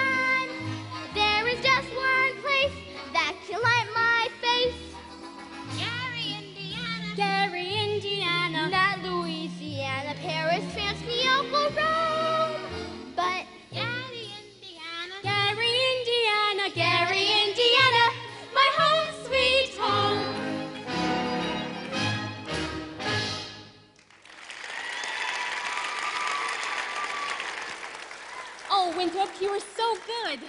There is just one place that can light my face. Gary, Indiana. Gary, Indiana. Not Louisiana, Paris, France, New York, or Rome. But Gary, Indiana. Gary, Indiana. Gary, Indiana. My home sweet home. Oh, Winthrop, you were so good.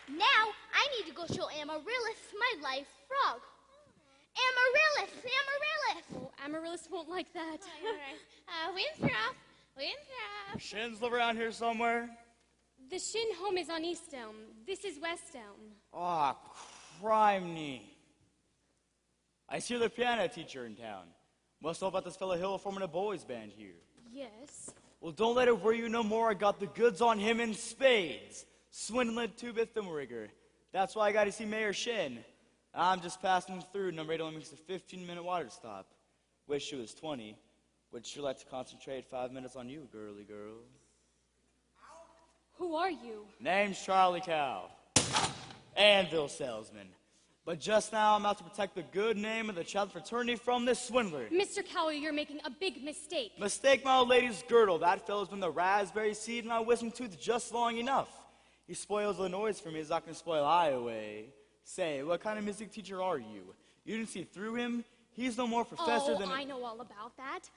Now, I need to go show Amaryllis my life frog. Amaryllis! Amaryllis! Oh, Amaryllis won't like that. Winthrop! Winthrop! Shin's live around here somewhere. The Shin home is on East Elm. This is West Elm. Aw, criminy. I see the piano teacher in town. Must know about this fellow Hill forming a boys band here. Yes. Well, don't let it worry you no more. I got the goods on him in spades. Swindling two-bit thumb-rigger. That's why I got to see Mayor Shin. I'm just passing through. Number 8 only makes a 15-minute water stop. Wish it was 20. Would sure like to concentrate 5 minutes on you, girly girl. Who are you? Name's Charlie Cow. Anvil salesman. But just now, I'm out to protect the good name of the child fraternity from this swindler. Mr. Cowell, you're making a big mistake. Mistake, my old lady's girdle. That fellow's been the raspberry seed in my wisdom tooth just long enough. He spoils Illinois for me as I can spoil Iowa. Say, what kind of music teacher are you? You didn't see through him? He's no more professor than... Oh, I know all about that.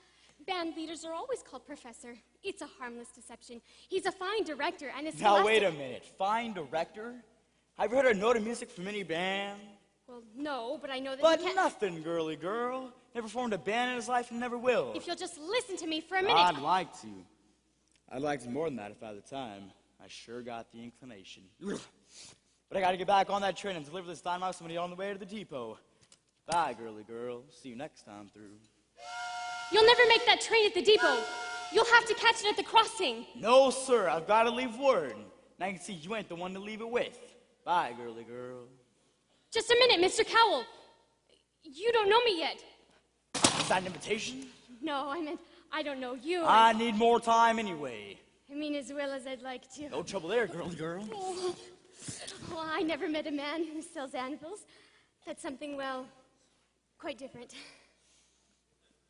Band leaders are always called professor. It's a harmless deception. He's a fine director, and his Now, wait a minute. Fine director? Have you heard a note of music from any band? Well, no, but I know that But he can't... nothing, girly girl. Never formed a band in his life and never will. If you'll just listen to me for a minute... I'd like to. I'd like to more than that if I had the time. I sure got the inclination. But I gotta get back on that train and deliver this dynamite to somebody on the way to the depot. Bye, girly girl. See you next time through. You'll never make that train at the depot. You'll have to catch it at the crossing. No, sir. I've got to leave word. And I can see you ain't the one to leave it with. Bye, girly girl. Just a minute, Mr. Cowell. You don't know me yet. Is that an invitation? No, I meant I don't know you. I need more time anyway. I mean, as well as I'd like to. No trouble there, girly girl. Oh, well, I never met a man who sells anvils. That's something, well, quite different.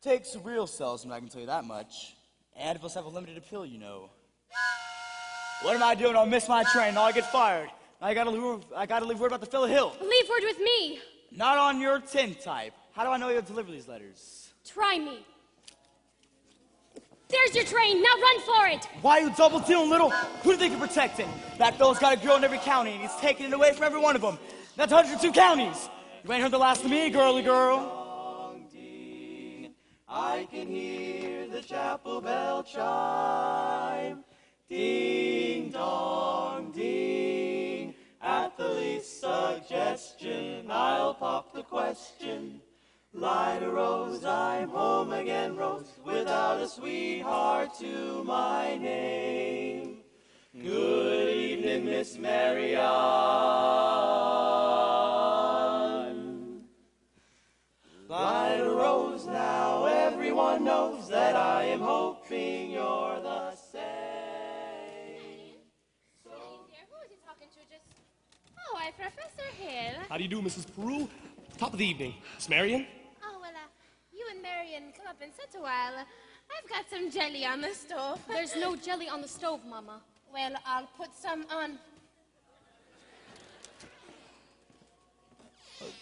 Takes a real salesman, I can tell you that much. Anvils have a limited appeal, you know. What am I doing? I'll miss my train. I'll get fired. I gotta leave word about the fellow Hill. Leave word with me. Not on your tin type. How do I know you'll deliver these letters? Try me. There's your train. Now run for it. Why you double dealing, little? Who do you think you're protecting? That fellow's got a girl in every county, and he's taking it away from every one of them. That's 102 counties. You ain't heard the last of me, girly girl. I can hear the chapel bell chime. Ding dong ding. At the least suggestion, I'll pop the question. Light a rose, I'm home again, Rose, without a sweetheart to my name. Good evening, Miss Marianne. Light a rose now, everyone knows that I am hoping you're the Professor Hill. How do you do, Mrs. Peru? Top of the evening. Miss Marion? Oh, well, you and Marion come up in such a while. I've got some jelly on the stove. There's no jelly on the stove, Mama. Well, I'll put some on.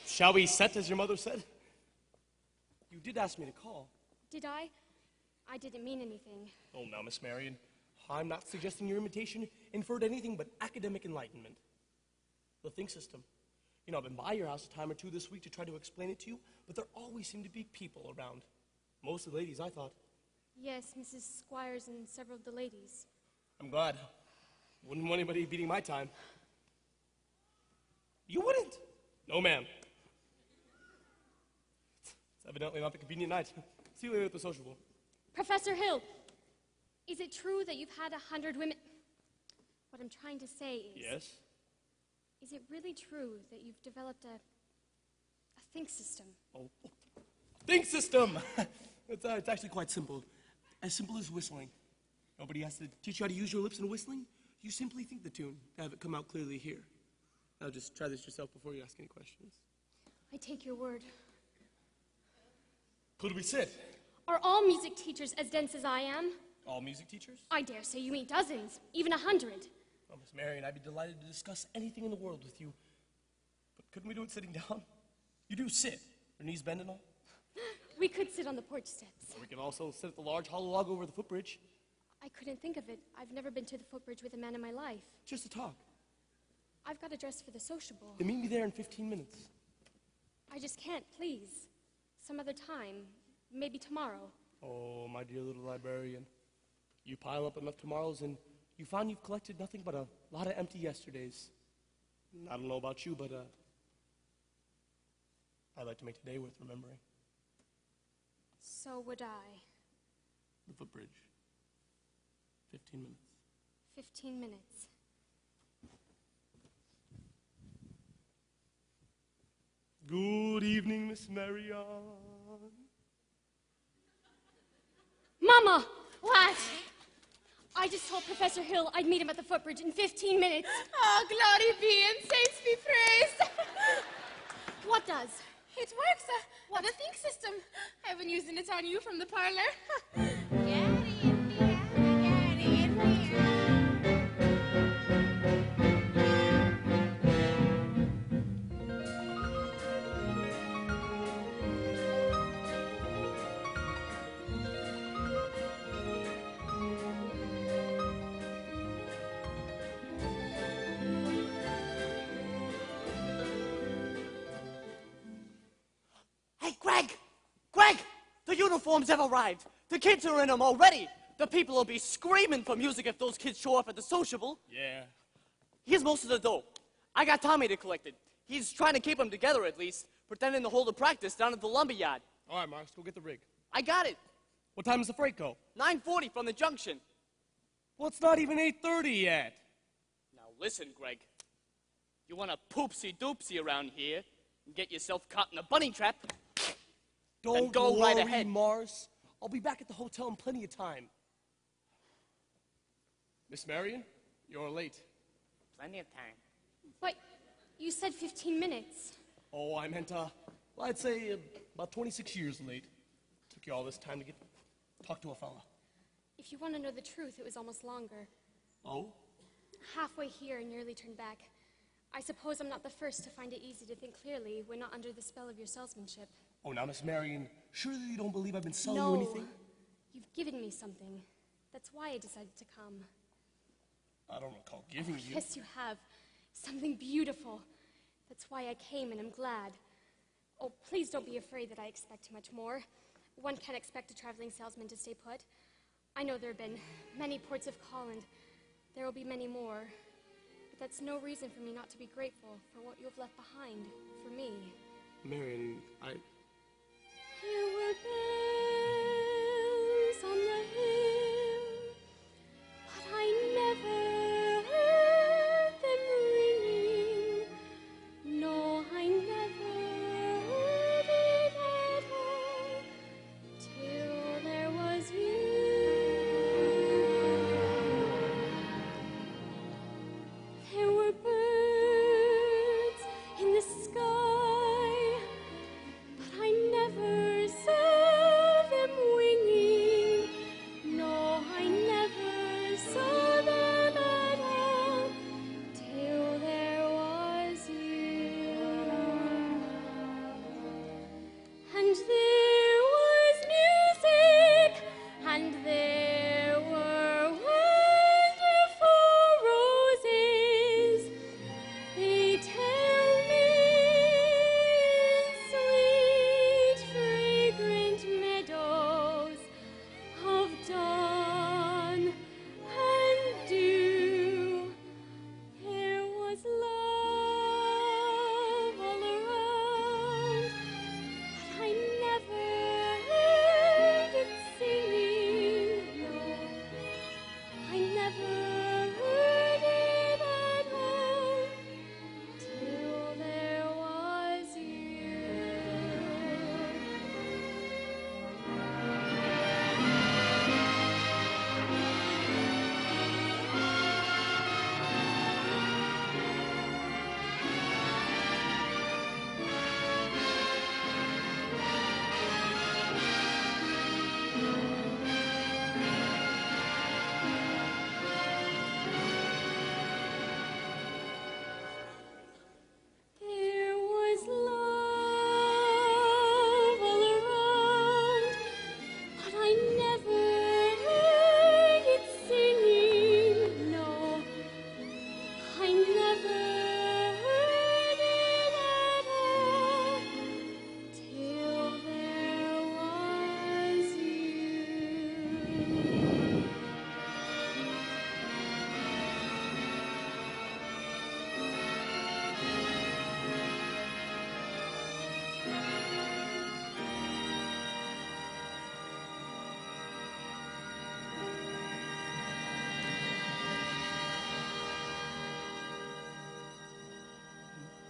Shall we set, as your mother said? You did ask me to call. Did I? I didn't mean anything. Oh, now, Miss Marion, I'm not suggesting your invitation inferred anything but academic enlightenment. The think system. You know, I've been by your house a time or two this week to try to explain it to you, but there always seem to be people around. Most of the ladies, I thought. Yes, Mrs. Squires and several of the ladies. I'm glad. Wouldn't want anybody beating my time. You wouldn't? No, ma'am. It's evidently not the convenient night. See you later at the sociable. Professor Hill, is it true that you've had 100 women? What I'm trying to say is... Yes? Is it really true that you've developed a think system? Oh, think system! It's actually quite simple. As simple as whistling. Nobody has to teach you how to use your lips in whistling. You simply think the tune, have it come out clearly here. Now just try this yourself before you ask any questions. I take your word. Could we sit? Are all music teachers as dense as I am? All music teachers? I dare say you meet dozens, even 100. Oh, Miss Marion, I'd be delighted to discuss anything in the world with you. But couldn't we do it sitting down? You do sit. Your knees bend and all? We could sit on the porch steps. Or we can also sit at the large hollow log over the footbridge. I couldn't think of it. I've never been to the footbridge with a man in my life. Just to talk. I've got to dress for the sociable. Then meet me there in 15 minutes. I just can't, please. Some other time. Maybe tomorrow. Oh, my dear little librarian. You pile up enough tomorrows and you find you've collected nothing but a lot of empty yesterdays. I don't know about you, but I'd like to make today worth remembering. So would I. The footbridge. 15 minutes. 15 minutes. Good evening, Miss Marion. Mama! What? I just told Professor Hill I'd meet him at the footbridge in 15 minutes. Oh, glory be and saints be praised. What does? It works. The think system. I've been using it on you from the parlor. Hey, Greg! Greg! The uniforms have arrived. The kids are in them already. The people will be screaming for music if those kids show up at the sociable. Yeah. Here's most of the dough. I got Tommy to collect it. He's trying to keep them together at least, pretending to hold a practice down at the lumberyard. All right, Marks, go get the rig. I got it. What time does the freight go? 9:40 from the junction. Well, it's not even 8:30 yet. Now listen, Greg. You want a poopsie-doopsie around here and get yourself caught in a bunny trap? Don't go worry, right ahead. Mars. I'll be back at the hotel in plenty of time. Miss Marion, you're late. Plenty of time. But you said 15 minutes. Oh, I meant, well, I'd say about 26 years late. Took you all this time to talk to a fella. If you want to know the truth, it was almost longer. Oh? Halfway here and nearly turned back. I suppose I'm not the first to find it easy to think clearly when not under the spell of your salesmanship. Oh, now, Miss Marion, surely you don't believe I've been selling No. you anything? You've given me something. That's why I decided to come. I don't recall giving you. Yes, you have. Something beautiful. That's why I came, and I'm glad. Oh, please don't be afraid that I expect much more. One can't expect a traveling salesman to stay put. I know there have been many ports of call, and there will be many more. But that's no reason for me not to be grateful for what you have left behind for me. Marion, There were bells on the hill, but I never heard them ringing. No, I never heard it at all, till there was you. There were birds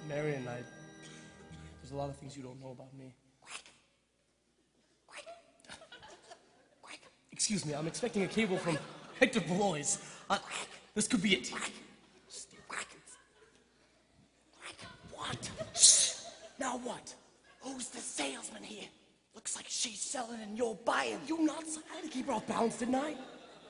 Marion, there's a lot of things you don't know about me. Excuse me, I'm expecting a cable from Hector Belois. This could be it. What? Shh. Now what? Who's the salesman here? Looks like she's selling and you're buying. You nuts? I had to keep her off balance, didn't I?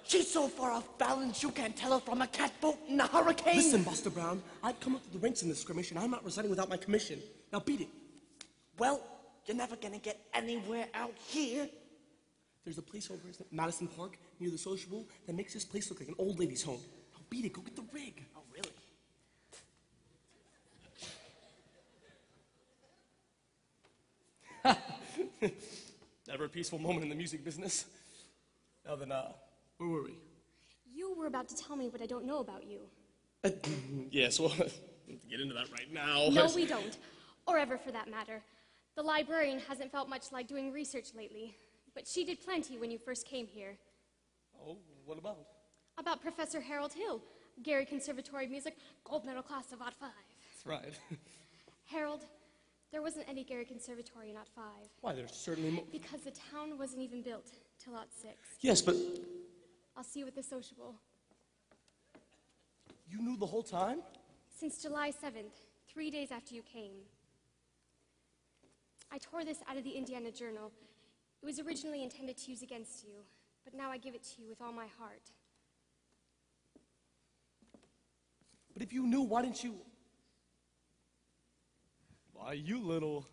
She's so far off balance you can't tell her from a catboat in a hurricane. Listen, Buster Brown, I've come up to the ranks in this skirmish and I'm not resigning without my commission. Now beat it. Well, you're never gonna get anywhere out here. There's a place over at Madison Park near the sociable that makes this place look like an old lady's home. Now beat it, go get the rig. Oh, really? Never a peaceful moment in the music business. Now then, where were we? You were about to tell me what I don't know about you. Yes, well, get into that right now. No, we don't. Or ever, for that matter. The librarian hasn't felt much like doing research lately, but she did plenty when you first came here. Oh, what about? About Professor Harold Hill, Gary Conservatory of Music, gold medal class of Ot 5. That's right. Harold, there wasn't any Gary Conservatory in Ot 5. Why, there's certainly more. Because the town wasn't even built till Ot 6. Yes, but... I'll see you at the sociable. You knew the whole time? Since July 7th, 3 days after you came. I tore this out of the Indiana Journal. It was originally intended to use against you, but now I give it to you with all my heart. But if you knew, why didn't you... Why, you little...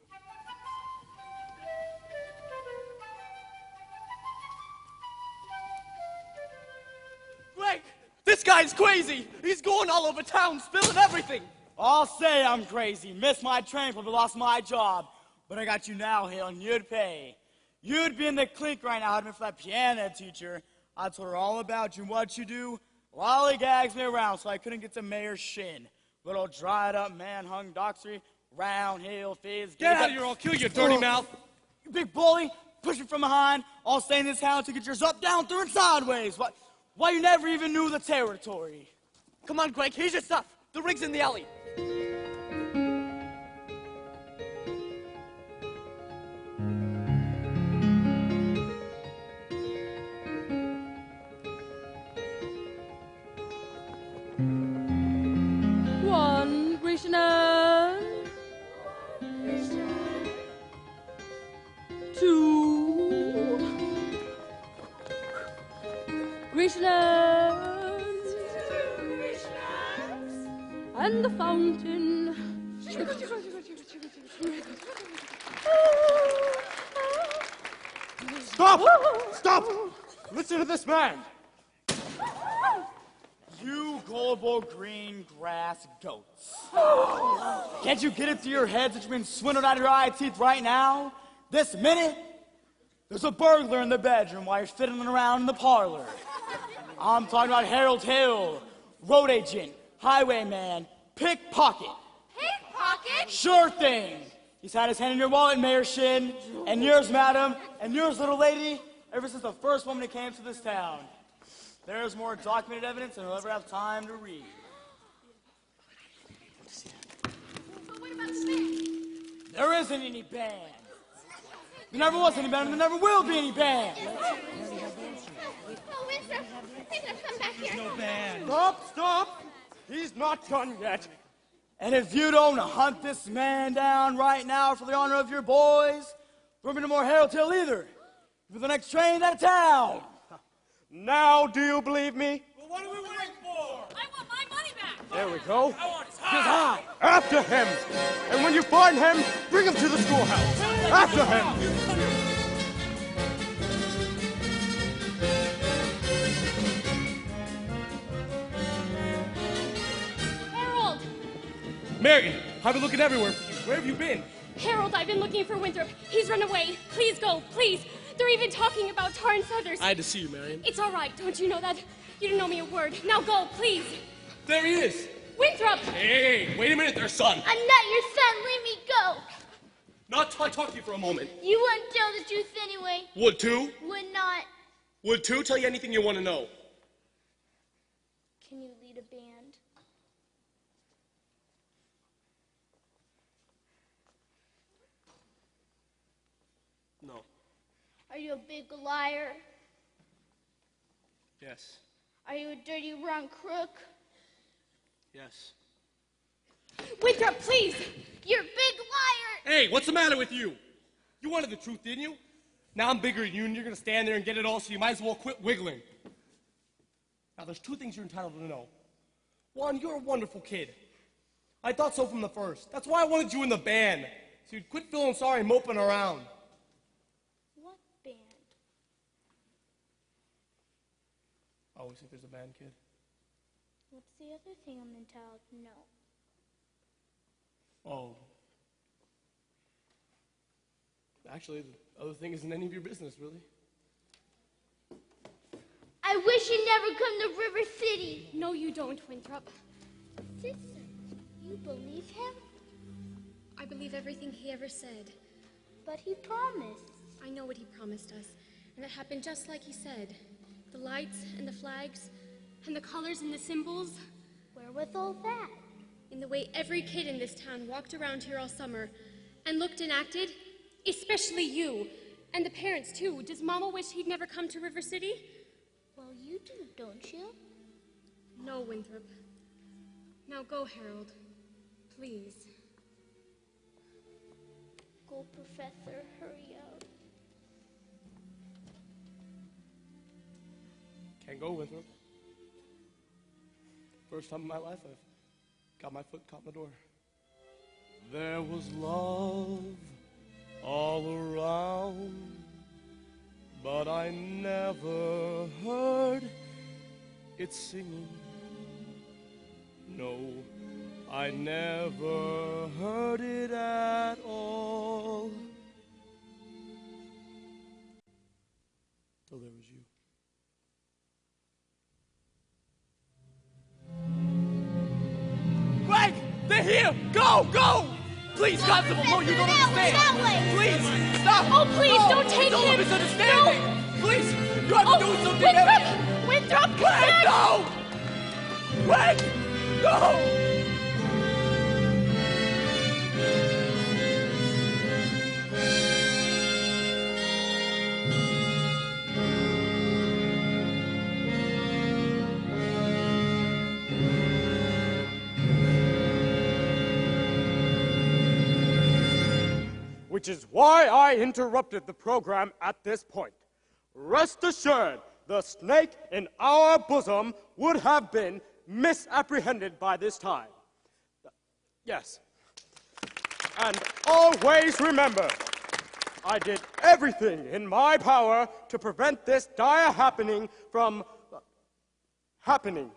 Greg, this guy's crazy. He's going all over town, spilling everything. I'll say I'm crazy. Missed my train, probably lost my job. But I got you now, Hale, and you'd pay. You'd be in the clink right now, had it been for that piano teacher. I told her all about you and what you do. Lollygags me around so I couldn't get to Mayor Shin. Little dried up man hung doxery, round hill fizz. Get out of here, I'll kill you, dirty mouth. You big bully, push me from behind, all stay in this town to get yours up, down, through, and sideways. Why you never even knew the territory? Come on, Greg, here's your stuff. The rig's in the alley. One, Krishna. Two, Krishna. And the fountain. Stop! Stop! Listen to this man. You gullible green grass goats. Can't you get it through your heads that you've been swindled out of your eye teeth right now? This minute? There's a burglar in the bedroom while you're fiddling around in the parlor. I'm talking about Harold Hill, road agent, highwayman, pickpocket. Pickpocket? Sure thing. He's had his hand in your wallet, Mayor Shin, and yours, madam, and yours, little lady, ever since the first woman that came to this town. There's more documented evidence than we'll ever have time to read. But what about the band? There isn't any band. There never was any band, and there never will be any band. Oh, Winsor, he's gonna come back here. No band. Stop, stop. He's not done yet. And if you don't hunt this man down right now for the honor of your boys, there'll be no more Harold Hill either. For the next train out of town. Now do you believe me? Well, what are we waiting for? I want my money back. There we go. I want his high. After him. And when you find him, bring him to the schoolhouse. After him. Harold! Marion, I've been looking everywhere for you. Where have you been? Harold, I've been looking for Winthrop. He's run away. Please go, please. They're even talking about Tar and Feathers. I had to see you, Marion. It's all right. Don't you know that? You didn't know me a word. Now go, please. There he is. Winthrop! Hey, wait a minute there, son. I'm not your son. Let me go. Not till I talk to you for a moment. You wouldn't tell the truth anyway. Would too? Would not. Would too? Tell you anything you want to know. Can you lead a band? you a big liar? Yes. Are you a dirty, wrong crook? Yes. Winthrop, please! You're a big liar! Hey, what's the matter with you? You wanted the truth, didn't you? Now I'm bigger than you, and you're gonna stand there and get it all, so you might as well quit wiggling. Now, there's two things you're entitled to know. One, you're a wonderful kid. I thought so from the first. That's why I wanted you in the band, so you'd quit feeling sorry and moping around. What band? I always think there's a band, kid. What's the other thing I'm entitled to know? Oh. Actually, the other thing isn't any of your business, really. I wish you'd never come to River City. No, you don't, Winthrop. Sister, you believe him? I believe everything he ever said. But he promised. I know what he promised us, and it happened just like he said. The lights and the flags and the colors and the symbols. Where was all that? In the way every kid in this town walked around here all summer and looked and acted, especially you, and the parents too. Does Mama wish he'd never come to River City? Well, you do, don't you? No, Winthrop. Now go, Harold. Please. Go, Professor. Hurry up. Can't go, Winthrop. First time in my life I've got my foot caught in the door. There was love all around, but I never heard it singing. No, I never heard it at all. Till there was you. Greg! They're here! Go! Go! Please, Constable, no, you don't understand. Please, stop! Oh, please, no, don't take don't him! misunderstand me! Please, you have to do something. Winthrop! Winthrop, come Greg, back! no! Greg, no! Which is why I interrupted the program at this point. Rest assured, the snake in our bosom would have been misapprehended by this time. Yes. And always remember, I did everything in my power to prevent this dire happening from happening.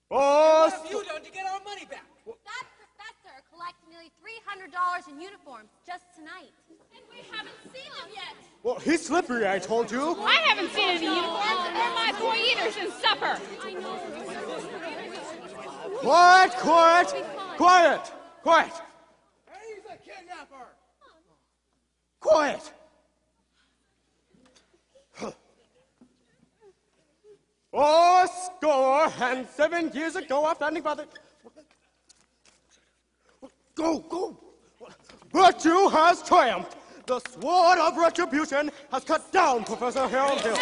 What have you done to get our money back? That professor collected nearly $300 in uniforms just tonight. And we haven't seen him yet. Well, he's slippery, I told you. I haven't seen any uniforms or my boy either since supper. Quiet, quiet, quiet, quiet, He's a kidnapper. quiet. Oh, score, and 7 years ago, after standing by the... Go, go. Virtue has triumphed. The sword of retribution has cut down Professor Harold Hill.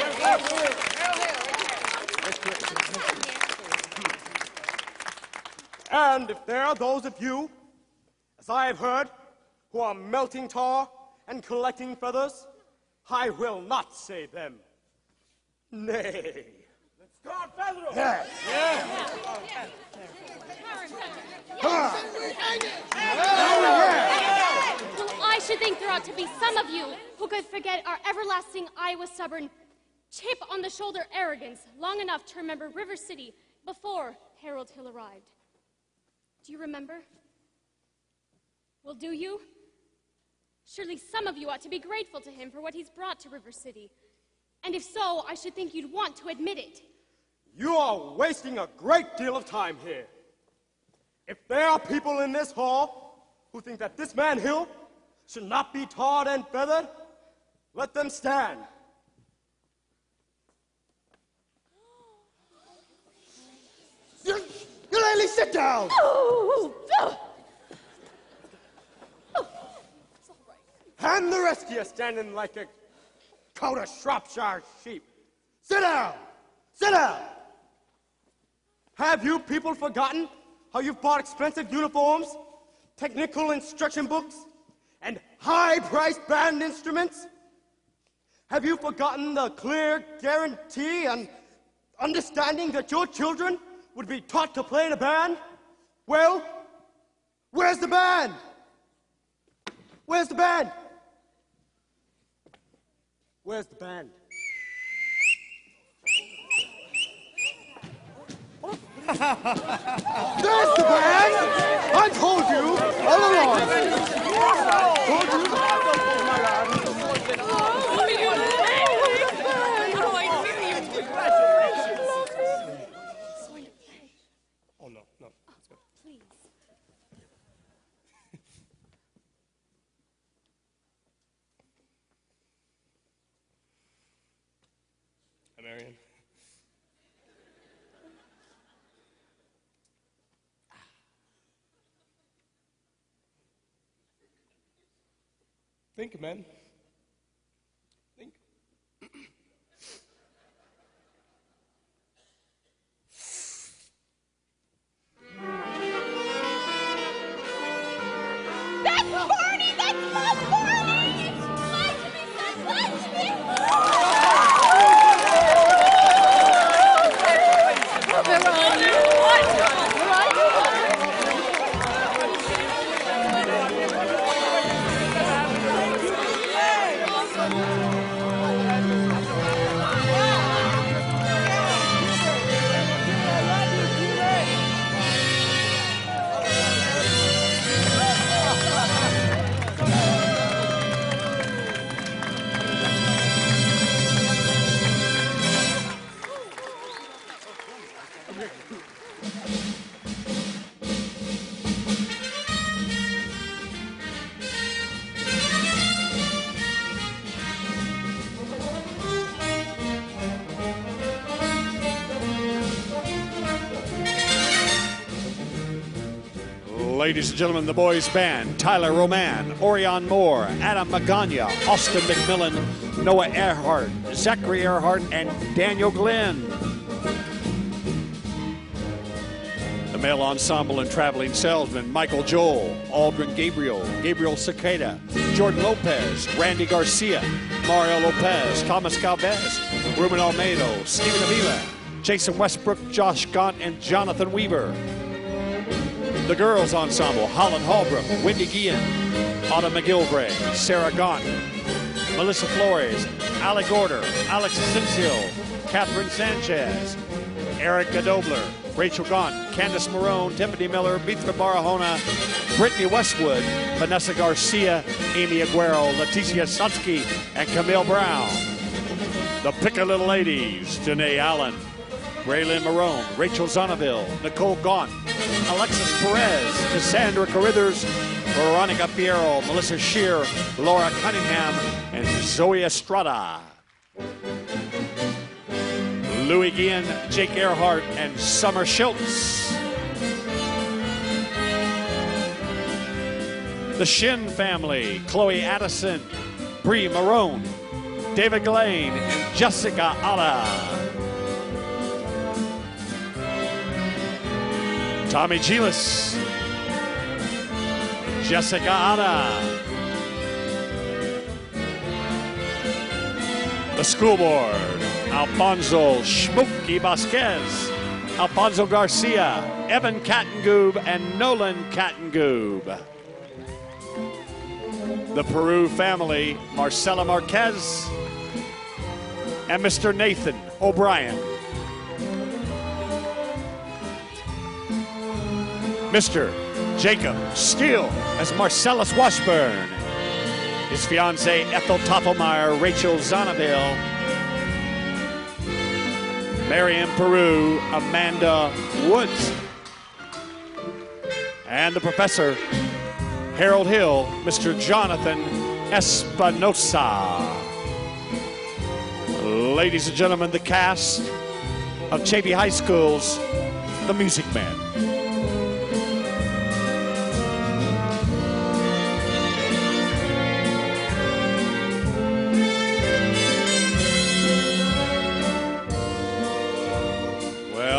And if there are those of you, as I have heard, who are melting tar and collecting feathers, I will not save them. Nay. God, Federal. Yeah. Well, I should think there ought to be some of you who could forget our everlasting Iowa stubborn, chip on the shoulder arrogance long enough to remember River City before Harold Hill arrived. Do you remember? Well, do you? Surely some of you ought to be grateful to him for what he's brought to River City. And if so, I should think you'd want to admit it. You are wasting a great deal of time here. If there are people in this hall who think that this man Hill should not be tarred and feathered, let them stand. You lady, sit down! Oh, And the rest of you standing like a coat of Shropshire sheep. Sit down! Sit down! Have you people forgotten how you've bought expensive uniforms, technical instruction books, and high-priced band instruments? Have you forgotten the clear guarantee and understanding that your children would be taught to play in a band? Well, where's the band? Where's the band? Where's the band? There's the band! I told you all along! Told you. Oh, no, no. Let's go. Please. Hi, Marion. Think, man. Think. That's Barney! That's my Barney! Lie to me, son! Lie to me! Ladies and gentlemen, the boys band: Tyler Roman, Orion Moore, Adam Magana, Austin McMillan, Noah Earhart, Zachary Earhart, and Daniel Glenn. The male ensemble and traveling salesmen: Michael Joel, Aldrin Gabriel, Gabriel Cicada, Jordan Lopez, Randy Garcia, Mario Lopez, Thomas Galvez, Ruben Almeida, Stephen Avila, Jason Westbrook, Josh Gaunt, and Jonathan Weaver. The girls ensemble: Holland Hallbrook, Wendy Guillen, Autumn McGilvray, Sarah Gaunt, Melissa Flores, Alec Gorder, Alex Simpsil, Catherine Sanchez, Erica Dobler, Rachel Gaunt, Candace Marone, Tiffany Miller, Mitra Barahona, Brittany Westwood, Vanessa Garcia, Amy Aguero, Leticia Sunsky, and Camille Brown. The Pick a Little Ladies: Janae Allen, Braylon Marone, Rachel Zonneville, Nicole Gaunt, Alexis Perez, Cassandra Carithers, Veronica Fierro, Melissa Shear, Laura Cunningham, and Zoe Estrada. Louis Guillen, Jake Earhart, and Summer Schultz. The Shin family: Chloe Addison, Bree Marone, David Glane, and Jessica Ala. Tommy Giles, Jessica Ada. The school board: Alfonso Schmokey Vasquez, Alfonso Garcia, Evan Kattengoob, and Nolan Kattengoob. The Peru family: Marcela Marquez and Mr. Nathan O'Brien. Mr. Jacob Steele as Marcellus Washburn. His fiancée Ethel Toffelmeyer, Rachel Zonneville. Marion Peru, Amanda Woods. And the professor, Harold Hill, Mr. Jonathan Espinosa. Ladies and gentlemen, the cast of Chavy High School's The Music Man.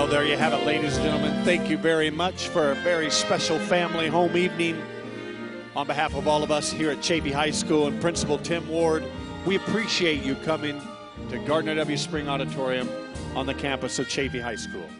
Well, there you have it, ladies and gentlemen. Thank you very much for a very special family home evening. On behalf of all of us here at Chaffey High School and Principal Tim Ward, we appreciate you coming to Gardner W. Spring Auditorium on the campus of Chaffey High School.